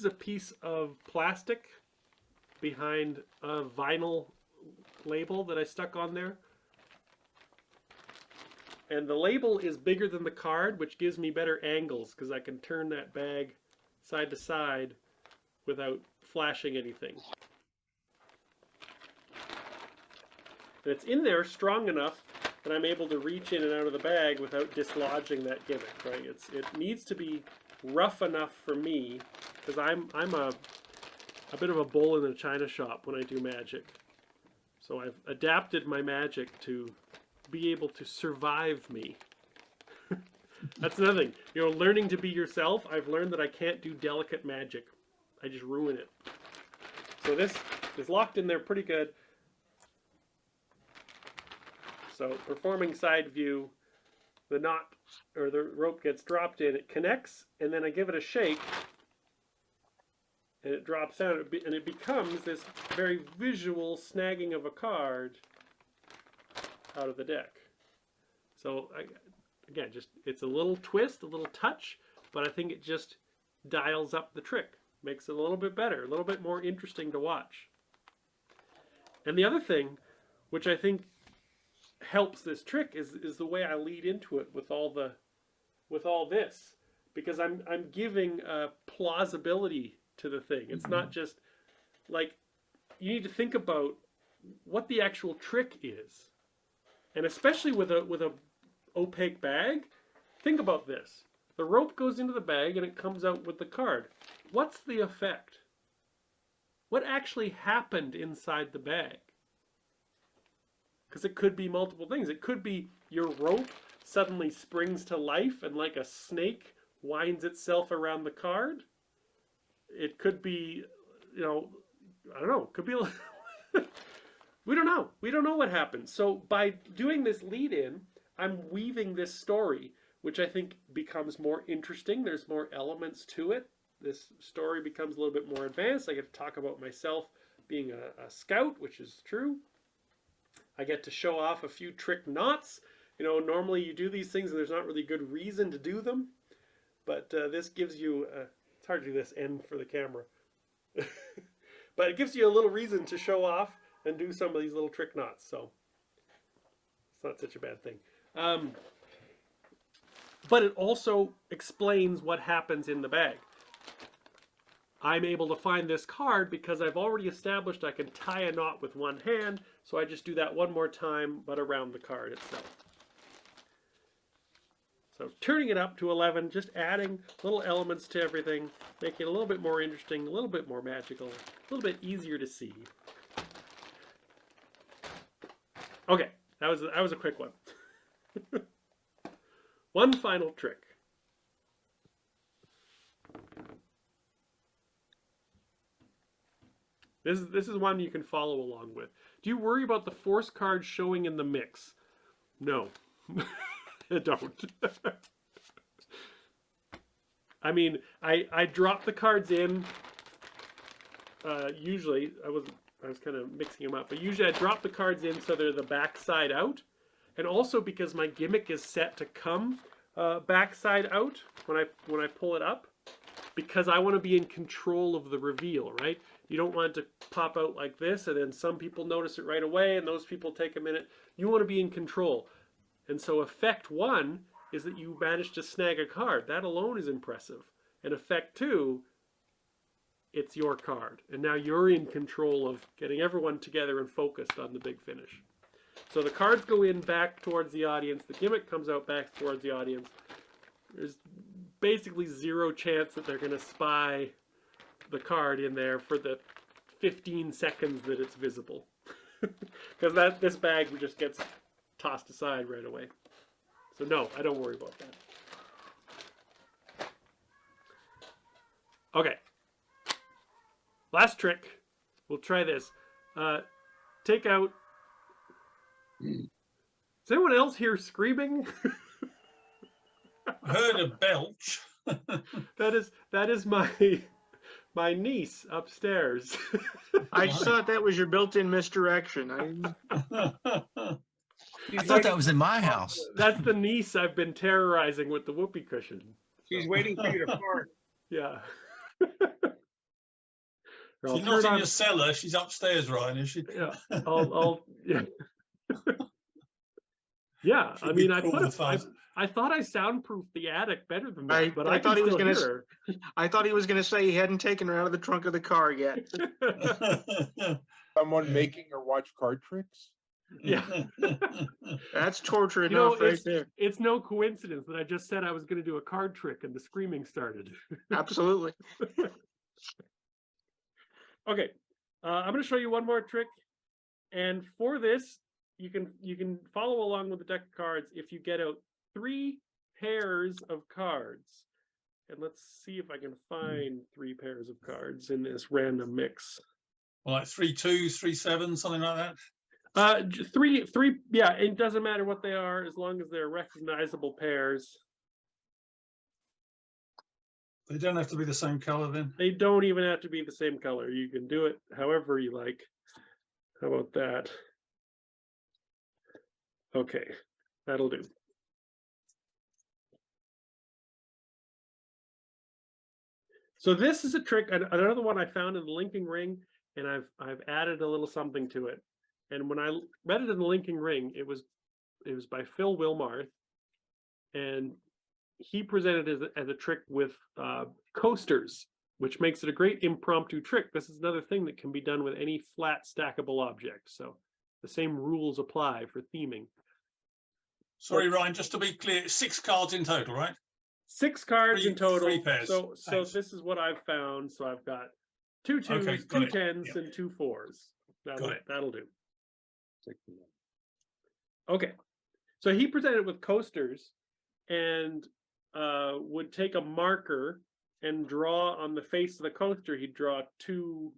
a piece of plastic behind a vinyl label that I stuck on there. And the label is bigger than the card, which gives me better angles because I can turn that bag side to side without flashing anything. And it's in there strong enough that I'm able to reach in and out of the bag without dislodging that gimmick, right? It needs to be rough enough for me, because I'm a bit of a bull in a china shop when I do magic. So I've adapted my magic to be able to survive me. That's another thing. You know, learning to be yourself, I've learned that I can't do delicate magic. I just ruin it. So this is locked in there pretty good. So performing side view, the knot or the rope gets dropped in, it connects, and then I give it a shake, and it drops out, and it becomes this very visual snagging of a card out of the deck. So again, just it's a little twist, a little touch, but I think it just dials up the trick, makes it a little bit better, a little bit more interesting to watch. And the other thing, which I think helps this trick, is the way I lead into it with all this, because I'm giving plausibility to the thing. It's not just like, you need to think about what the actual trick is. And especially with a opaque bag, think about this. The rope goes into the bag and it comes out with the card. What's the effect? What actually happened inside the bag? Because it could be multiple things. It could be your rope suddenly springs to life and like a snake winds itself around the card. It could be, you know, I don't know, it could be we don't know. We don't know what happens. So by doing this lead-in, I'm weaving this story, which I think becomes more interesting. There's more elements to it. This story becomes a little bit more advanced. I get to talk about myself being a scout, which is true. I get to show off a few trick knots. You know, normally you do these things and there's not really good reason to do them. But this gives you, it's hard to do this end for the camera. But it gives you a little reason to show off and do some of these little trick knots. So it's not such a bad thing. But it also explains what happens in the bag. I'm able to find this card because I've already established I can tie a knot with one hand, so I just do that one more time, but around the card itself. So turning it up to 11, just adding little elements to everything, making it a little bit more interesting, a little bit more magical, a little bit easier to see. Okay, that was a quick one. One final trick. This is one you can follow along with. Do you worry about the force cards showing in the mix? No, I don't. I mean, I drop the cards in. Usually, I was kind of mixing them up, but usually I drop the cards in so they're the back side out, and also because my gimmick is set to come back side out when I pull it up, because I want to be in control of the reveal, right? You don't want it to pop out like this, and then some people notice it right away, and those people take a minute. You want to be in control, and so effect 1 is that you managed to snag a card. That alone is impressive. And effect 2, it's your card. And now you're in control of getting everyone together and focused on the big finish. So the cards go in back towards the audience. The gimmick comes out back towards the audience. There's basically zero chance that they're going to spy the card in there for the 15 seconds that it's visible. Because this bag just gets tossed aside right away. So no, I don't worry about that. Okay. Last trick. We'll try this. Take out... Is anyone else here screaming? I heard a belch. That is my niece upstairs. I just thought that was your built-in misdirection. I thought that was in my house. That's the niece I've been terrorizing with the whoopee cushion. She's waiting for you to fart. Yeah. She's not in your cellar. She's upstairs, Ryan, is she? Yeah. Yeah. Yeah. I mean, I thought I soundproofed the attic better than that, but I thought he was going to. I thought he was going to say he hadn't taken her out of the trunk of the car yet. Someone making her watch card tricks? Yeah. That's torture enough right there. It's no coincidence that I just said I was going to do a card trick and the screaming started. Absolutely. Okay. I'm going to show you one more trick. And for this, you can follow along with the deck of cards if you get out 3 pairs of cards. And let's see if I can find 3 pairs of cards in this random mix. Well, like 3 2s, 3 7s, something like that. 3. Yeah, it doesn't matter what they are as long as they're recognizable pairs. They don't have to be the same color then. They don't even have to be the same color. You can do it however you like. How about that? Okay, that'll do. So this is a trick, another one I found in the linking ring, and I've added a little something to it. And when I read it in the linking ring, it was by Phil Wilmarth, and he presented it as a trick with coasters, which makes it a great impromptu trick. This is another thing that can be done with any flat stackable object. So the same rules apply for theming. Sorry, Ryan, just to be clear, 6 cards in total, right? 6 cards in total. 3 pairs. So this is what I've found. So I've got 2 2s, Okay, 2 10s, and 2 4s. That'll do. Okay. So he presented with coasters and would take a marker and draw on the face of the coaster. He'd draw two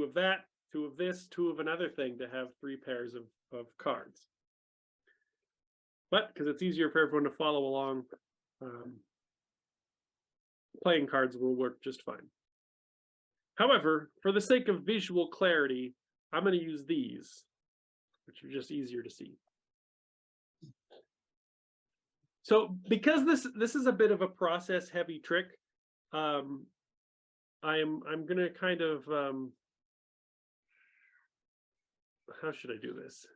of that, 2 of this, 2 of another thing to have 3 pairs of cards. But because it's easier for everyone to follow along, playing cards will work just fine. However, for the sake of visual clarity, I'm going to use these, which are just easier to see. So because this is a bit of a process heavy trick, I'm going to kind of how should I do this?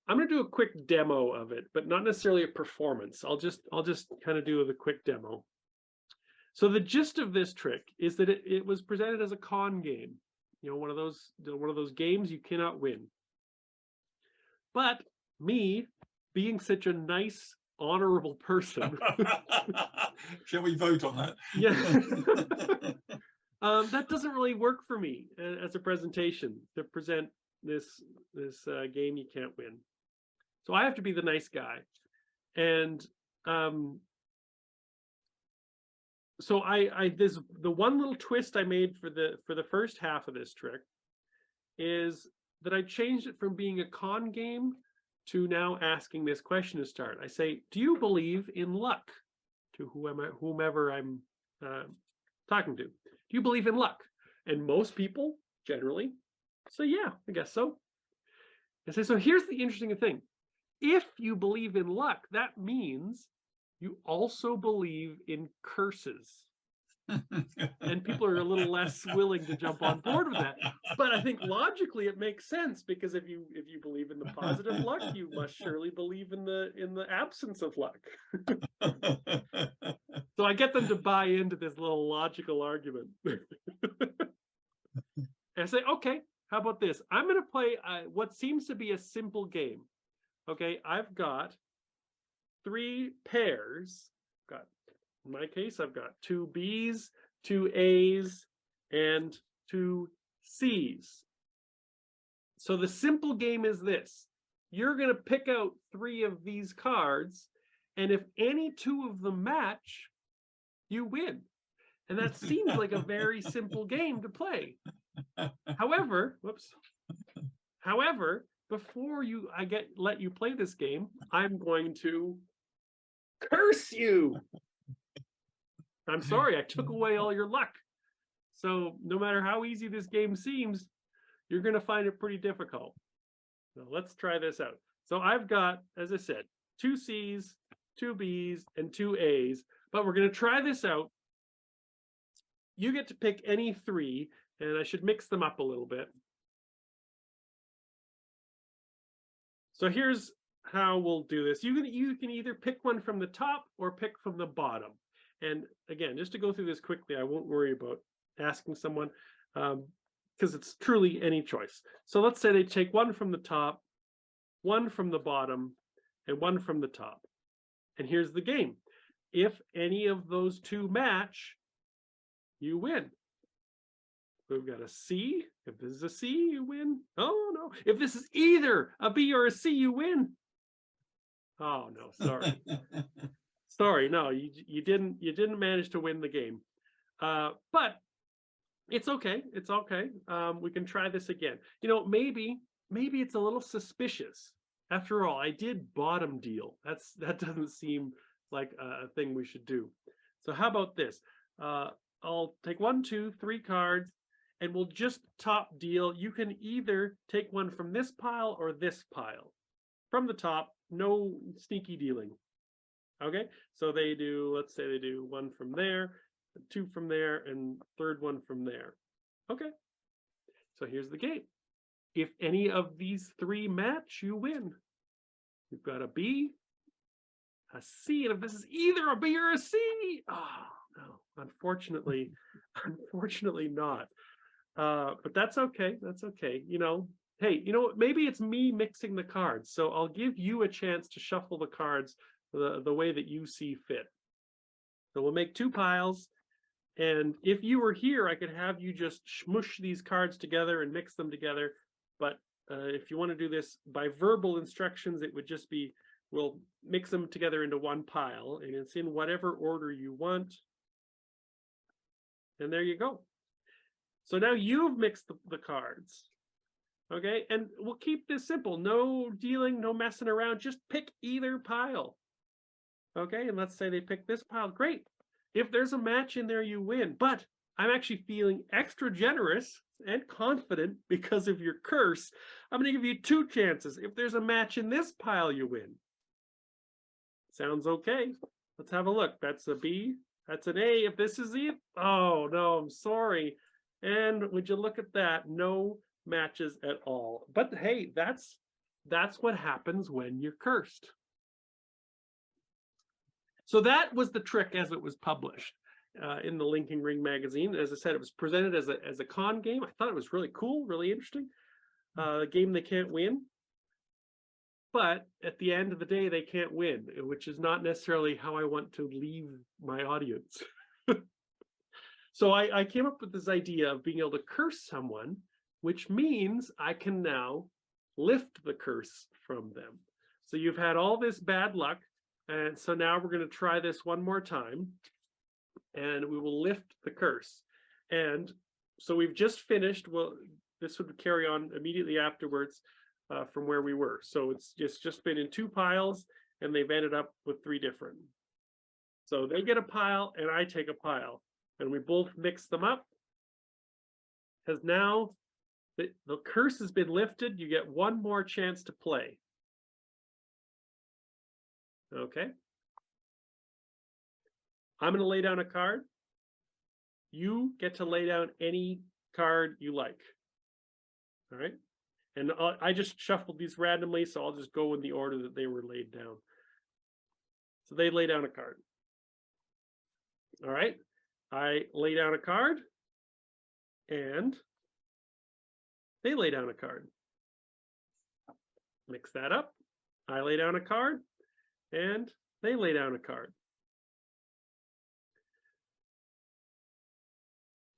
I'm going to do a quick demo of it, but not necessarily a performance. I'll just kind of do the quick demo. So the gist of this trick is that it was presented as a con game. You know, one of those games you cannot win. But me, being such a nice, honorable person, shall we vote on that? Yeah, that doesn't really work for me as a presentation to present this game you can't win. So I have to be the nice guy, and So the one little twist I made for the first half of this trick is that I changed it from being a con game to now asking this question to start. I say, do you believe in luck? To whomever I'm talking to. Do you believe in luck? And most people generally say, yeah, I guess so. I say, so here's the interesting thing. If you believe in luck, that means you also believe in curses. And people are a little less willing to jump on board with that. But I think logically it makes sense, because if you believe in the positive luck, you must surely believe in the absence of luck. So I get them to buy into this little logical argument. And I say, okay, how about this? I'm going to play what seems to be a simple game. Okay, I've got 3 pairs. In my case, I've got 2 Bs, 2 As, and 2 Cs. So the simple game is this. You're going to pick out 3 of these cards, and if any 2 of them match, you win. And that seems like a very simple game to play. However, before I let you play this game, I'm going to curse you. I'm sorry, I took away all your luck. So no matter how easy this game seems, you're going to find it pretty difficult. So let's try this out. So I've got, as I said, 2 Cs, 2 Bs, and 2 As, but we're going to try this out. You get to pick any 3, and I should mix them up a little bit. So here's how we'll do this. You can either pick one from the top or pick from the bottom. And again, just to go through this quickly, I won't worry about asking someone, because it's truly any choice. So let's say they take one from the top, one from the bottom, and one from the top. And here's the game. If any of those 2 match, you win. We've got a C. If this is a C, you win. Oh no. If this is either a B or a C, you win. Oh no, sorry. Sorry, no, you didn't manage to win the game. But it's okay. It's okay. We can try this again. You know, maybe it's a little suspicious. After all, I did bottom deal. That doesn't seem like a thing we should do. So how about this? I'll take 1, 2, 3 cards, and we'll just top deal. You can either take one from this pile or this pile. From the top, no sneaky dealing. Okay, so they do, let's say they do 1 from there, 2 from there, and 3rd one from there. Okay, so here's the game. If any of these 3 match, you win. You've got a B, a C, and if this is either a B or a C, oh no, unfortunately not. But that's okay. That's okay. You know, hey, you know what? Maybe it's me mixing the cards. So I'll give you a chance to shuffle the cards the way that you see fit. So we'll make 2 piles. And if you were here, I could have you just smush these cards together and mix them together. But if you want to do this by verbal instructions, it would just be, we'll mix them together into 1 pile, and it's in whatever order you want. And there you go. So now you've mixed the cards. Okay, and we'll keep this simple. No dealing, no messing around. Just pick either pile. Okay, and let's say they pick this pile. Great. If there's a match in there, you win. But I'm actually feeling extra generous and confident because of your curse. I'm going to give you 2 chances. If there's a match in this pile, you win. Sounds okay. Let's have a look. That's a B. That's an A. If this is it, oh no, I'm sorry. And would you look at that? No matches at all. But hey, that's what happens when you're cursed. So that was the trick as it was published in the Linking Ring magazine. As I said, it was presented as a con game. I thought it was really cool, really interesting. A game they can't win. But at the end of the day, they can't win, which is not necessarily how I want to leave my audience. So I came up with this idea of being able to curse someone, which means I can now lift the curse from them. So you've had all this bad luck, and so now we're going to try this one more time. and we will lift the curse. And so we've just finished. Well, this would carry on immediately afterwards from where we were. So it's just been in 2 piles, and they've ended up with 3 different. So they get a pile, and I take a pile, and we both mix them up. Because now the curse has been lifted, you get 1 more chance to play. Okay. I'm going to lay down a card. You get to lay down any card you like. All right. And I just shuffled these randomly, so I'll just go in the order that they were laid down. So they lay down a card. All right. I lay down a card, and they lay down a card. Mix that up. I lay down a card, and they lay down a card.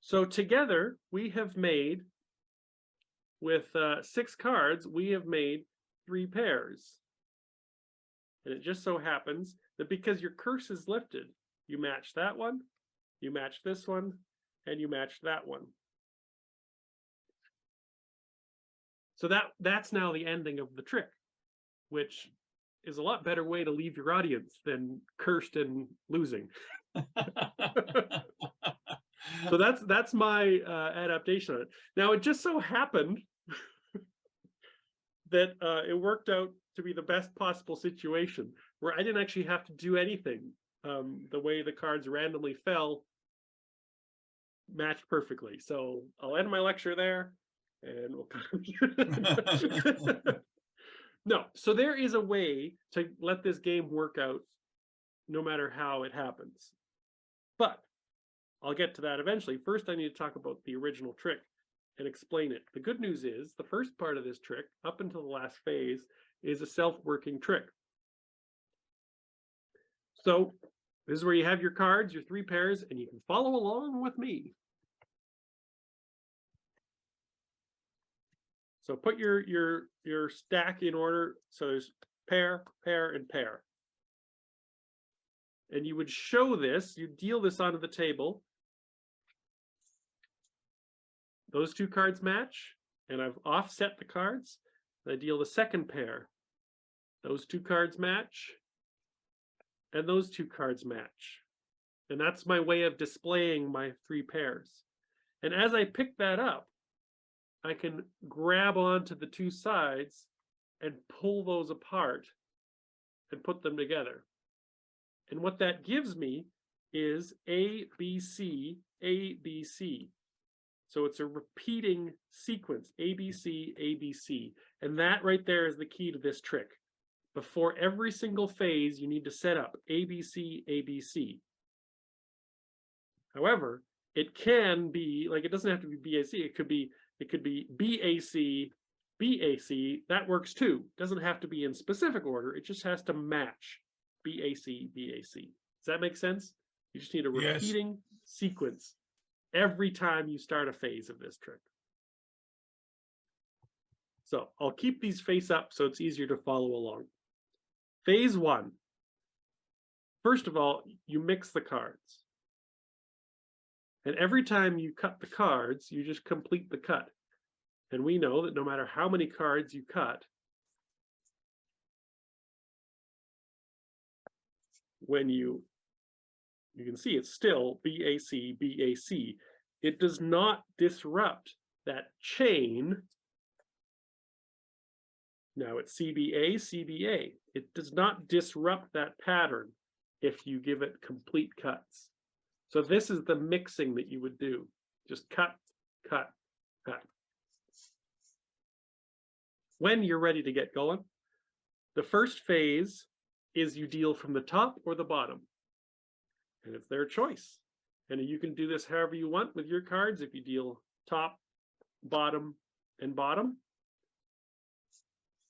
So together we have made, with 6 cards, we have made 3 pairs. And it just so happens that because your curse is lifted, you match that one, you match this one, and you match that one. So that's now the ending of the trick, which is a lot better way to leave your audience than cursed and losing. So that's my adaptation of it. Now, it just so happened that it worked out to be the best possible situation where I didn't actually have to do anything. The way the cards randomly fell matched perfectly. So I'll end my lecture there, and we'll No, so there is a way to let this game work out no matter how it happens. But I'll get to that eventually. First, I need to talk about the original trick and explain it. The good news is the first part of this trick, up until the last phase, is a self-working trick. So this is where you have your cards, your 3 pairs, and you can follow along with me. So put your stack in order. So there's pair, pair, and pair. And you would show this, you deal this onto the table. Those 2 cards match, and I've offset the cards. I deal the second pair. Those 2 cards match, and those 2 cards match. And that's my way of displaying my 3 pairs. And as I pick that up, I can grab onto the 2 sides and pull those apart and put them together. And what that gives me is A, B, C, A, B, C. So it's a repeating sequence, A, B, C, A, B, C. And that right there is the key to this trick. Before every single phase, you need to set up A, B, C, A, B, C. However, it can be, like, it doesn't have to be BAC. It could be BAC, BAC. That works too. It doesn't have to be in specific order. It just has to match BAC, BAC. Does that make sense? You just need a repeating sequence every time you start a phase of this trick. So I'll keep these face up so it's easier to follow along. Phase 1. First of all, you mix the cards. And every time you cut the cards, you just complete the cut. And we know that no matter how many cards you cut, when you can see it's still BAC, BAC. It does not disrupt that chain. Now it's CBA, CBA. It does not disrupt that pattern if you give it complete cuts. So this is the mixing that you would do. Just cut, cut, cut. When you're ready to get going, the first phase is you deal from the top or the bottom. And it's their choice. And you can do this however you want with your cards. If you deal top, bottom, and bottom,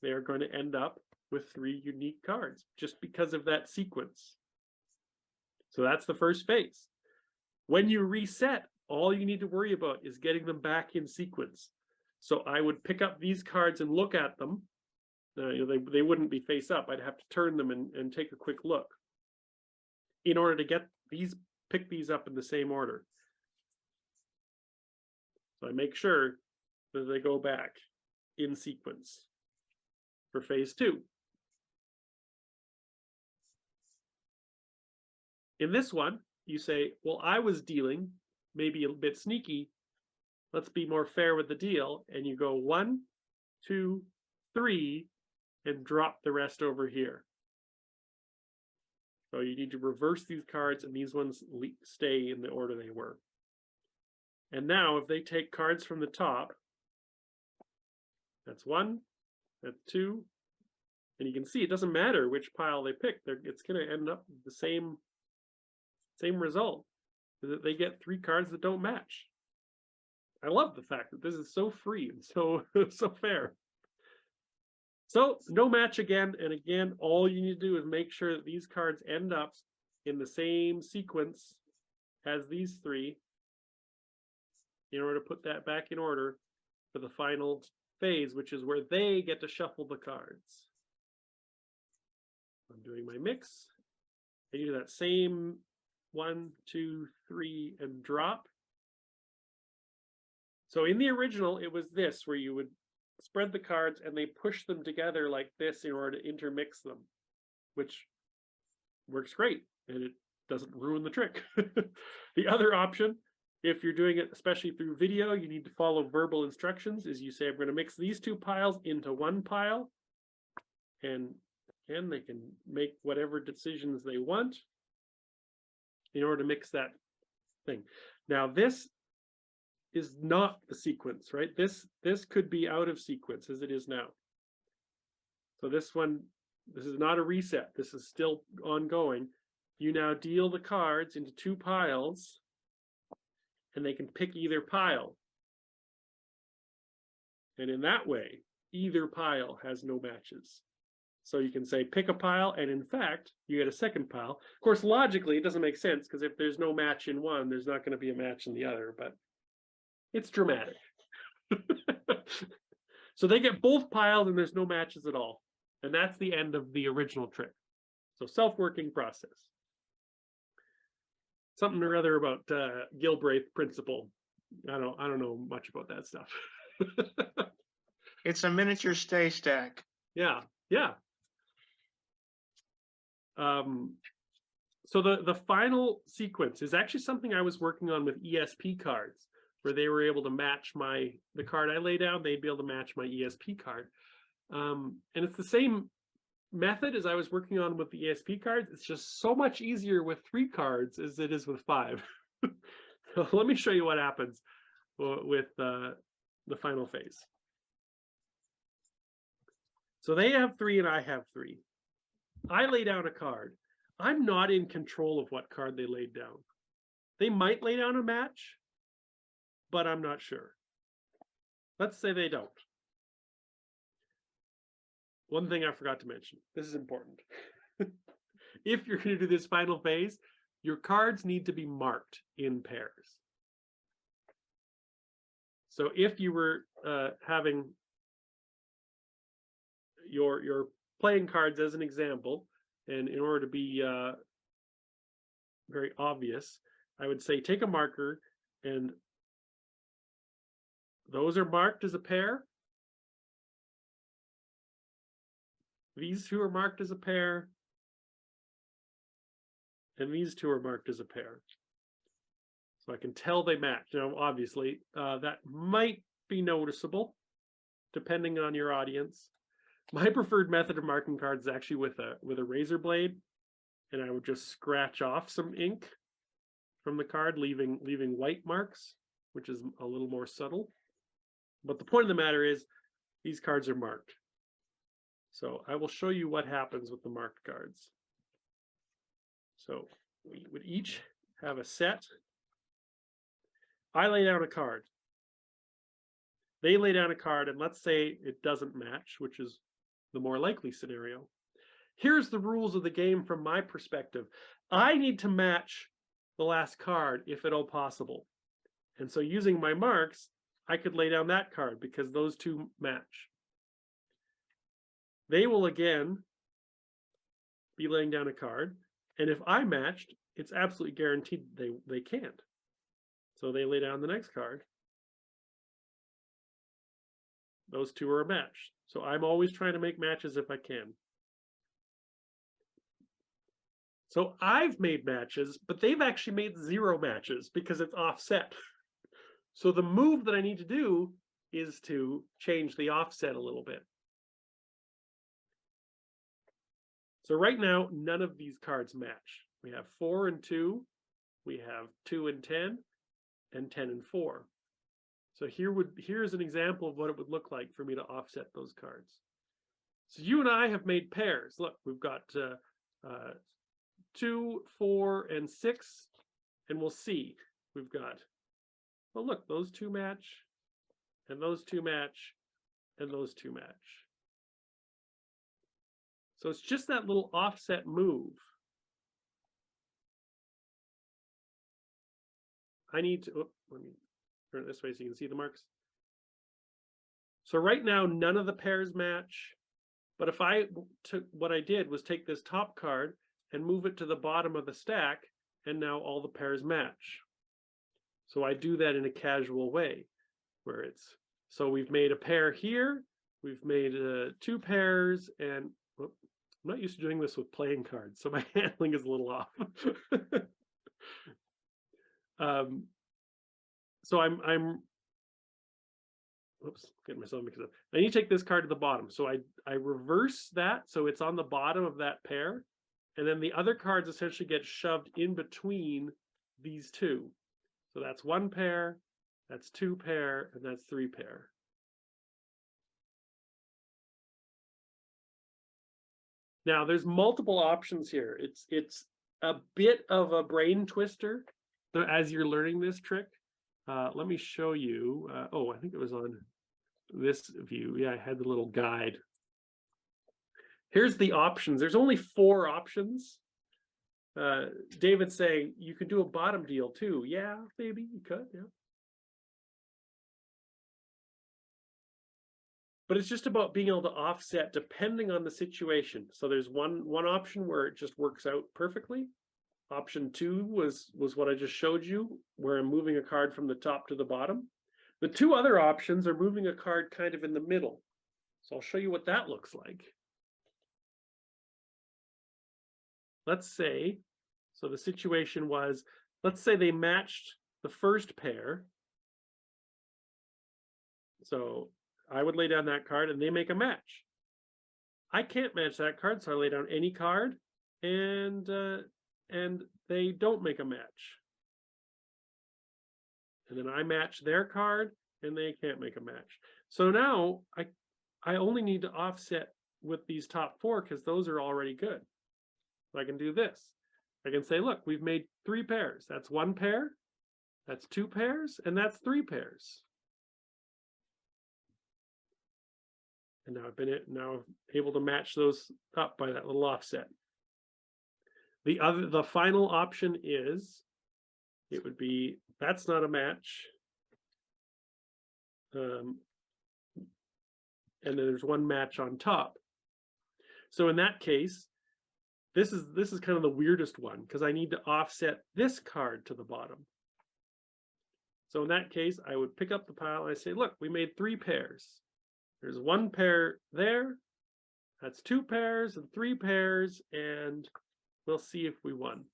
they are going to end up with 3 unique cards just because of that sequence. So that's the first phase. When you reset, all you need to worry about is getting them back in sequence. So I would pick up these cards and look at them. They wouldn't be face up. I'd have to turn them and take a quick look. In order to get these pick these up in the same order. So I make sure that they go back in sequence for phase 2. In this one, you say, well, I was dealing maybe a bit sneaky. Let's be more fair with the deal. And you go 1, 2, 3, and drop the rest over here. So you need to reverse these cards, and these ones stay in the order they were. And now if they take cards from the top, that's 1, that's 2, and you can see it doesn't matter which pile they pick. It's going to end up with the same result, that they get 3 cards that don't match. I love the fact that this is so free and so fair. So no match again, and again, all you need to do is make sure that these cards end up in the same sequence as these 3 in order to put that back in order for the final phase, which is where they get to shuffle the cards. I'm doing my mix. I do that same 1, 2, 3, and drop. So in the original, it was this, where you would spread the cards and they push them together like this in order to intermix them, which works great, and it doesn't ruin the trick. The other option, if you're doing it especially through video, you need to follow verbal instructions, is you say, I'm going to mix these 2 piles into one pile, and they can make whatever decisions they want in order to mix that thing. Now this is not the sequence, right? This could be out of sequence as it is now. So this is not a reset. This is still ongoing. You now deal the cards into 2 piles, and they can pick either pile. And in that way, either pile has no matches. So you can say pick a pile, and in fact, you get a second pile. Of course, logically, it doesn't make sense, because if there's no match in one, there's not going to be a match in the other, but it's dramatic. So they get both piles, and there's no matches at all. And that's the end of the original trick. So self-working process. Something or other about Gilbreth principle. I don't know much about that stuff. It's a miniature stay stack. Yeah. So the final sequence is actually something I was working on with ESP cards, where they were able to match the card I lay down, they'd be able to match my ESP card. And it's the same method as I was working on with the ESP cards. It's just so much easier with 3 cards as it is with 5. So let me show you what happens with the final phase. So they have 3 and I have 3. I lay down a card. I'm not in control of what card they laid down. They might lay down a match, but I'm not sure. Let's say they don't. One thing I forgot to mention, this is important. If you're going to do this final phase, your cards need to be marked in pairs. So if you were having your playing cards as an example, and in order to be very obvious, I would say take a marker, and those are marked as a pair. These 2 are marked as a pair, and these 2 are marked as a pair. So I can tell they match. Now, obviously, that might be noticeable depending on your audience. My preferred method of marking cards is actually with a razor blade, and I would just scratch off some ink from the card, leaving white marks, which is a little more subtle. But the point of the matter is, these cards are marked. So I will show you what happens with the marked cards. So we would each have a set. I lay down a card. They lay down a card, and let's say it doesn't match, which is the more likely scenario. Here's the rules of the game from my perspective. I need to match the last card if at all possible. And so using my marks, I could lay down that card because those 2 match. They will again be laying down a card. And if I matched, it's absolutely guaranteed they can't. So they lay down the next card. Those two are a match. So I'm always trying to make matches if I can. So I've made matches, but they've actually made 0 matches because it's offset. So the move that I need to do is to change the offset a little bit. So right now, none of these cards match. We have 4 and 2, we have 2 and 10, and 10 and 4. So here's an example of what it would look like for me to offset those cards. So you and I have made pairs. Look, we've got 2, 4, and 6, and we'll see. We've got, well, look, those 2 match, and those 2 match, and those 2 match. So it's just that little offset move. I need to, let me turn it this way so you can see the marks. So right now, none of the pairs match. But if I took, what I did was take this top card and move it to the bottom of the stack, and now all the pairs match. So I do that in a casual way, where it's, so we've made a pair here, we've made 2 pairs, and I'm not used to doing this with playing cards, so my handling is a little off. So I'm oops, getting myself mixed up. I need to take this card to the bottom. So I reverse that so it's on the bottom of that pair. And then the other cards essentially get shoved in between these 2. So that's 1 pair, that's 2 pair, and that's 3 pair. Now there's multiple options here. It's a bit of a brain twister as you're learning this trick. Let me show you. Oh, I think it was on this view. Yeah, I had the little guide. Here's the options. There's only 4 options. David's saying you could do a bottom deal too. Yeah, maybe you could. Yeah. But it's just about being able to offset depending on the situation. So there's one option where it just works out perfectly. Option 2 was what I just showed you, where I'm moving a card from the top to the bottom. The 2 other options are moving a card kind of in the middle. So I'll show you what that looks like. Let's say, so the situation was, let's say they matched the first pair. So I would lay down that card and they make a match. I can't match that card, so I lay down any card and they don't make a match. And then I match their card and they can't make a match. So now I only need to offset with these top 4 because those are already good. So I can do this. I can say, look, we've made 3 pairs. That's 1 pair, that's 2 pairs, and that's 3 pairs. And now I've been able to match those up by that little offset. The final option is, it would be, that's not a match. And then there's 1 match on top. So in that case, this is kind of the weirdest one because I need to offset this card to the bottom. So in that case, I would pick up the pile and I say, look, we made 3 pairs. There's 1 pair there, that's 2 pairs and 3 pairs, and we'll see if we won.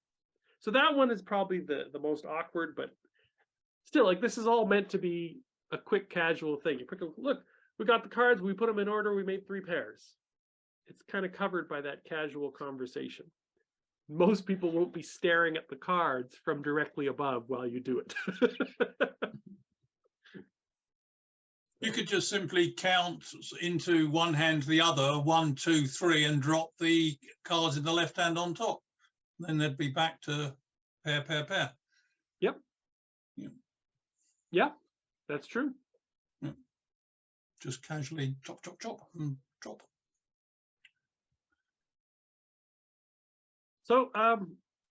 So that one is probably the most awkward, but still, like, this is all meant to be a quick, casual thing. You pick up, look, we got the cards, we put them in order, we made 3 pairs. It's kind of covered by that casual conversation. Most people won't be staring at the cards from directly above while you do it. You could just simply count into one hand to the other, 1, 2, 3, and drop the cards in the left hand on top. Then they'd be back to pair, pair, pair. Yep. Yeah, that's true. Yep. Just casually chop, chop, chop, and drop. So,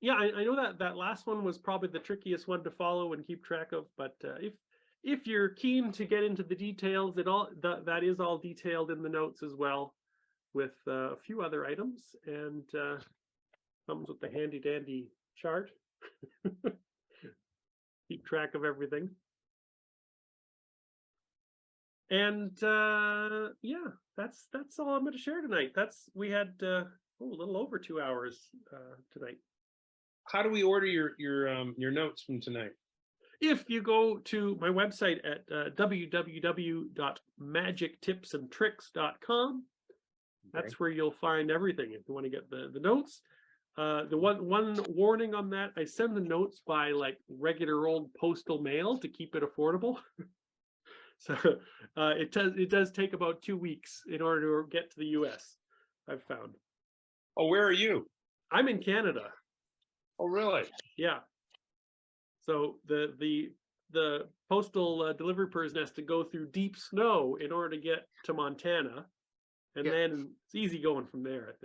yeah, I know that last one was probably the trickiest one to follow and keep track of, but if you're keen to get into the details, that is all detailed in the notes as well, with a few other items. And Comes with the handy dandy chart. Keep track of everything. And yeah, that's all I'm going to share tonight. We had a little over 2 hours tonight. How do we order your notes from tonight? If you go to my website at www.magictipsandtricks.com, that's where you'll find everything. If you want to get the notes, the one warning on that, I send the notes by like regular old postal mail to keep it affordable. So it does take about 2 weeks in order to get to the US, I've found. Oh, where are you? I'm in Canada. Oh, really? Yeah. So the postal delivery person has to go through deep snow in order to get to Montana, and then it's easy going from there, I think.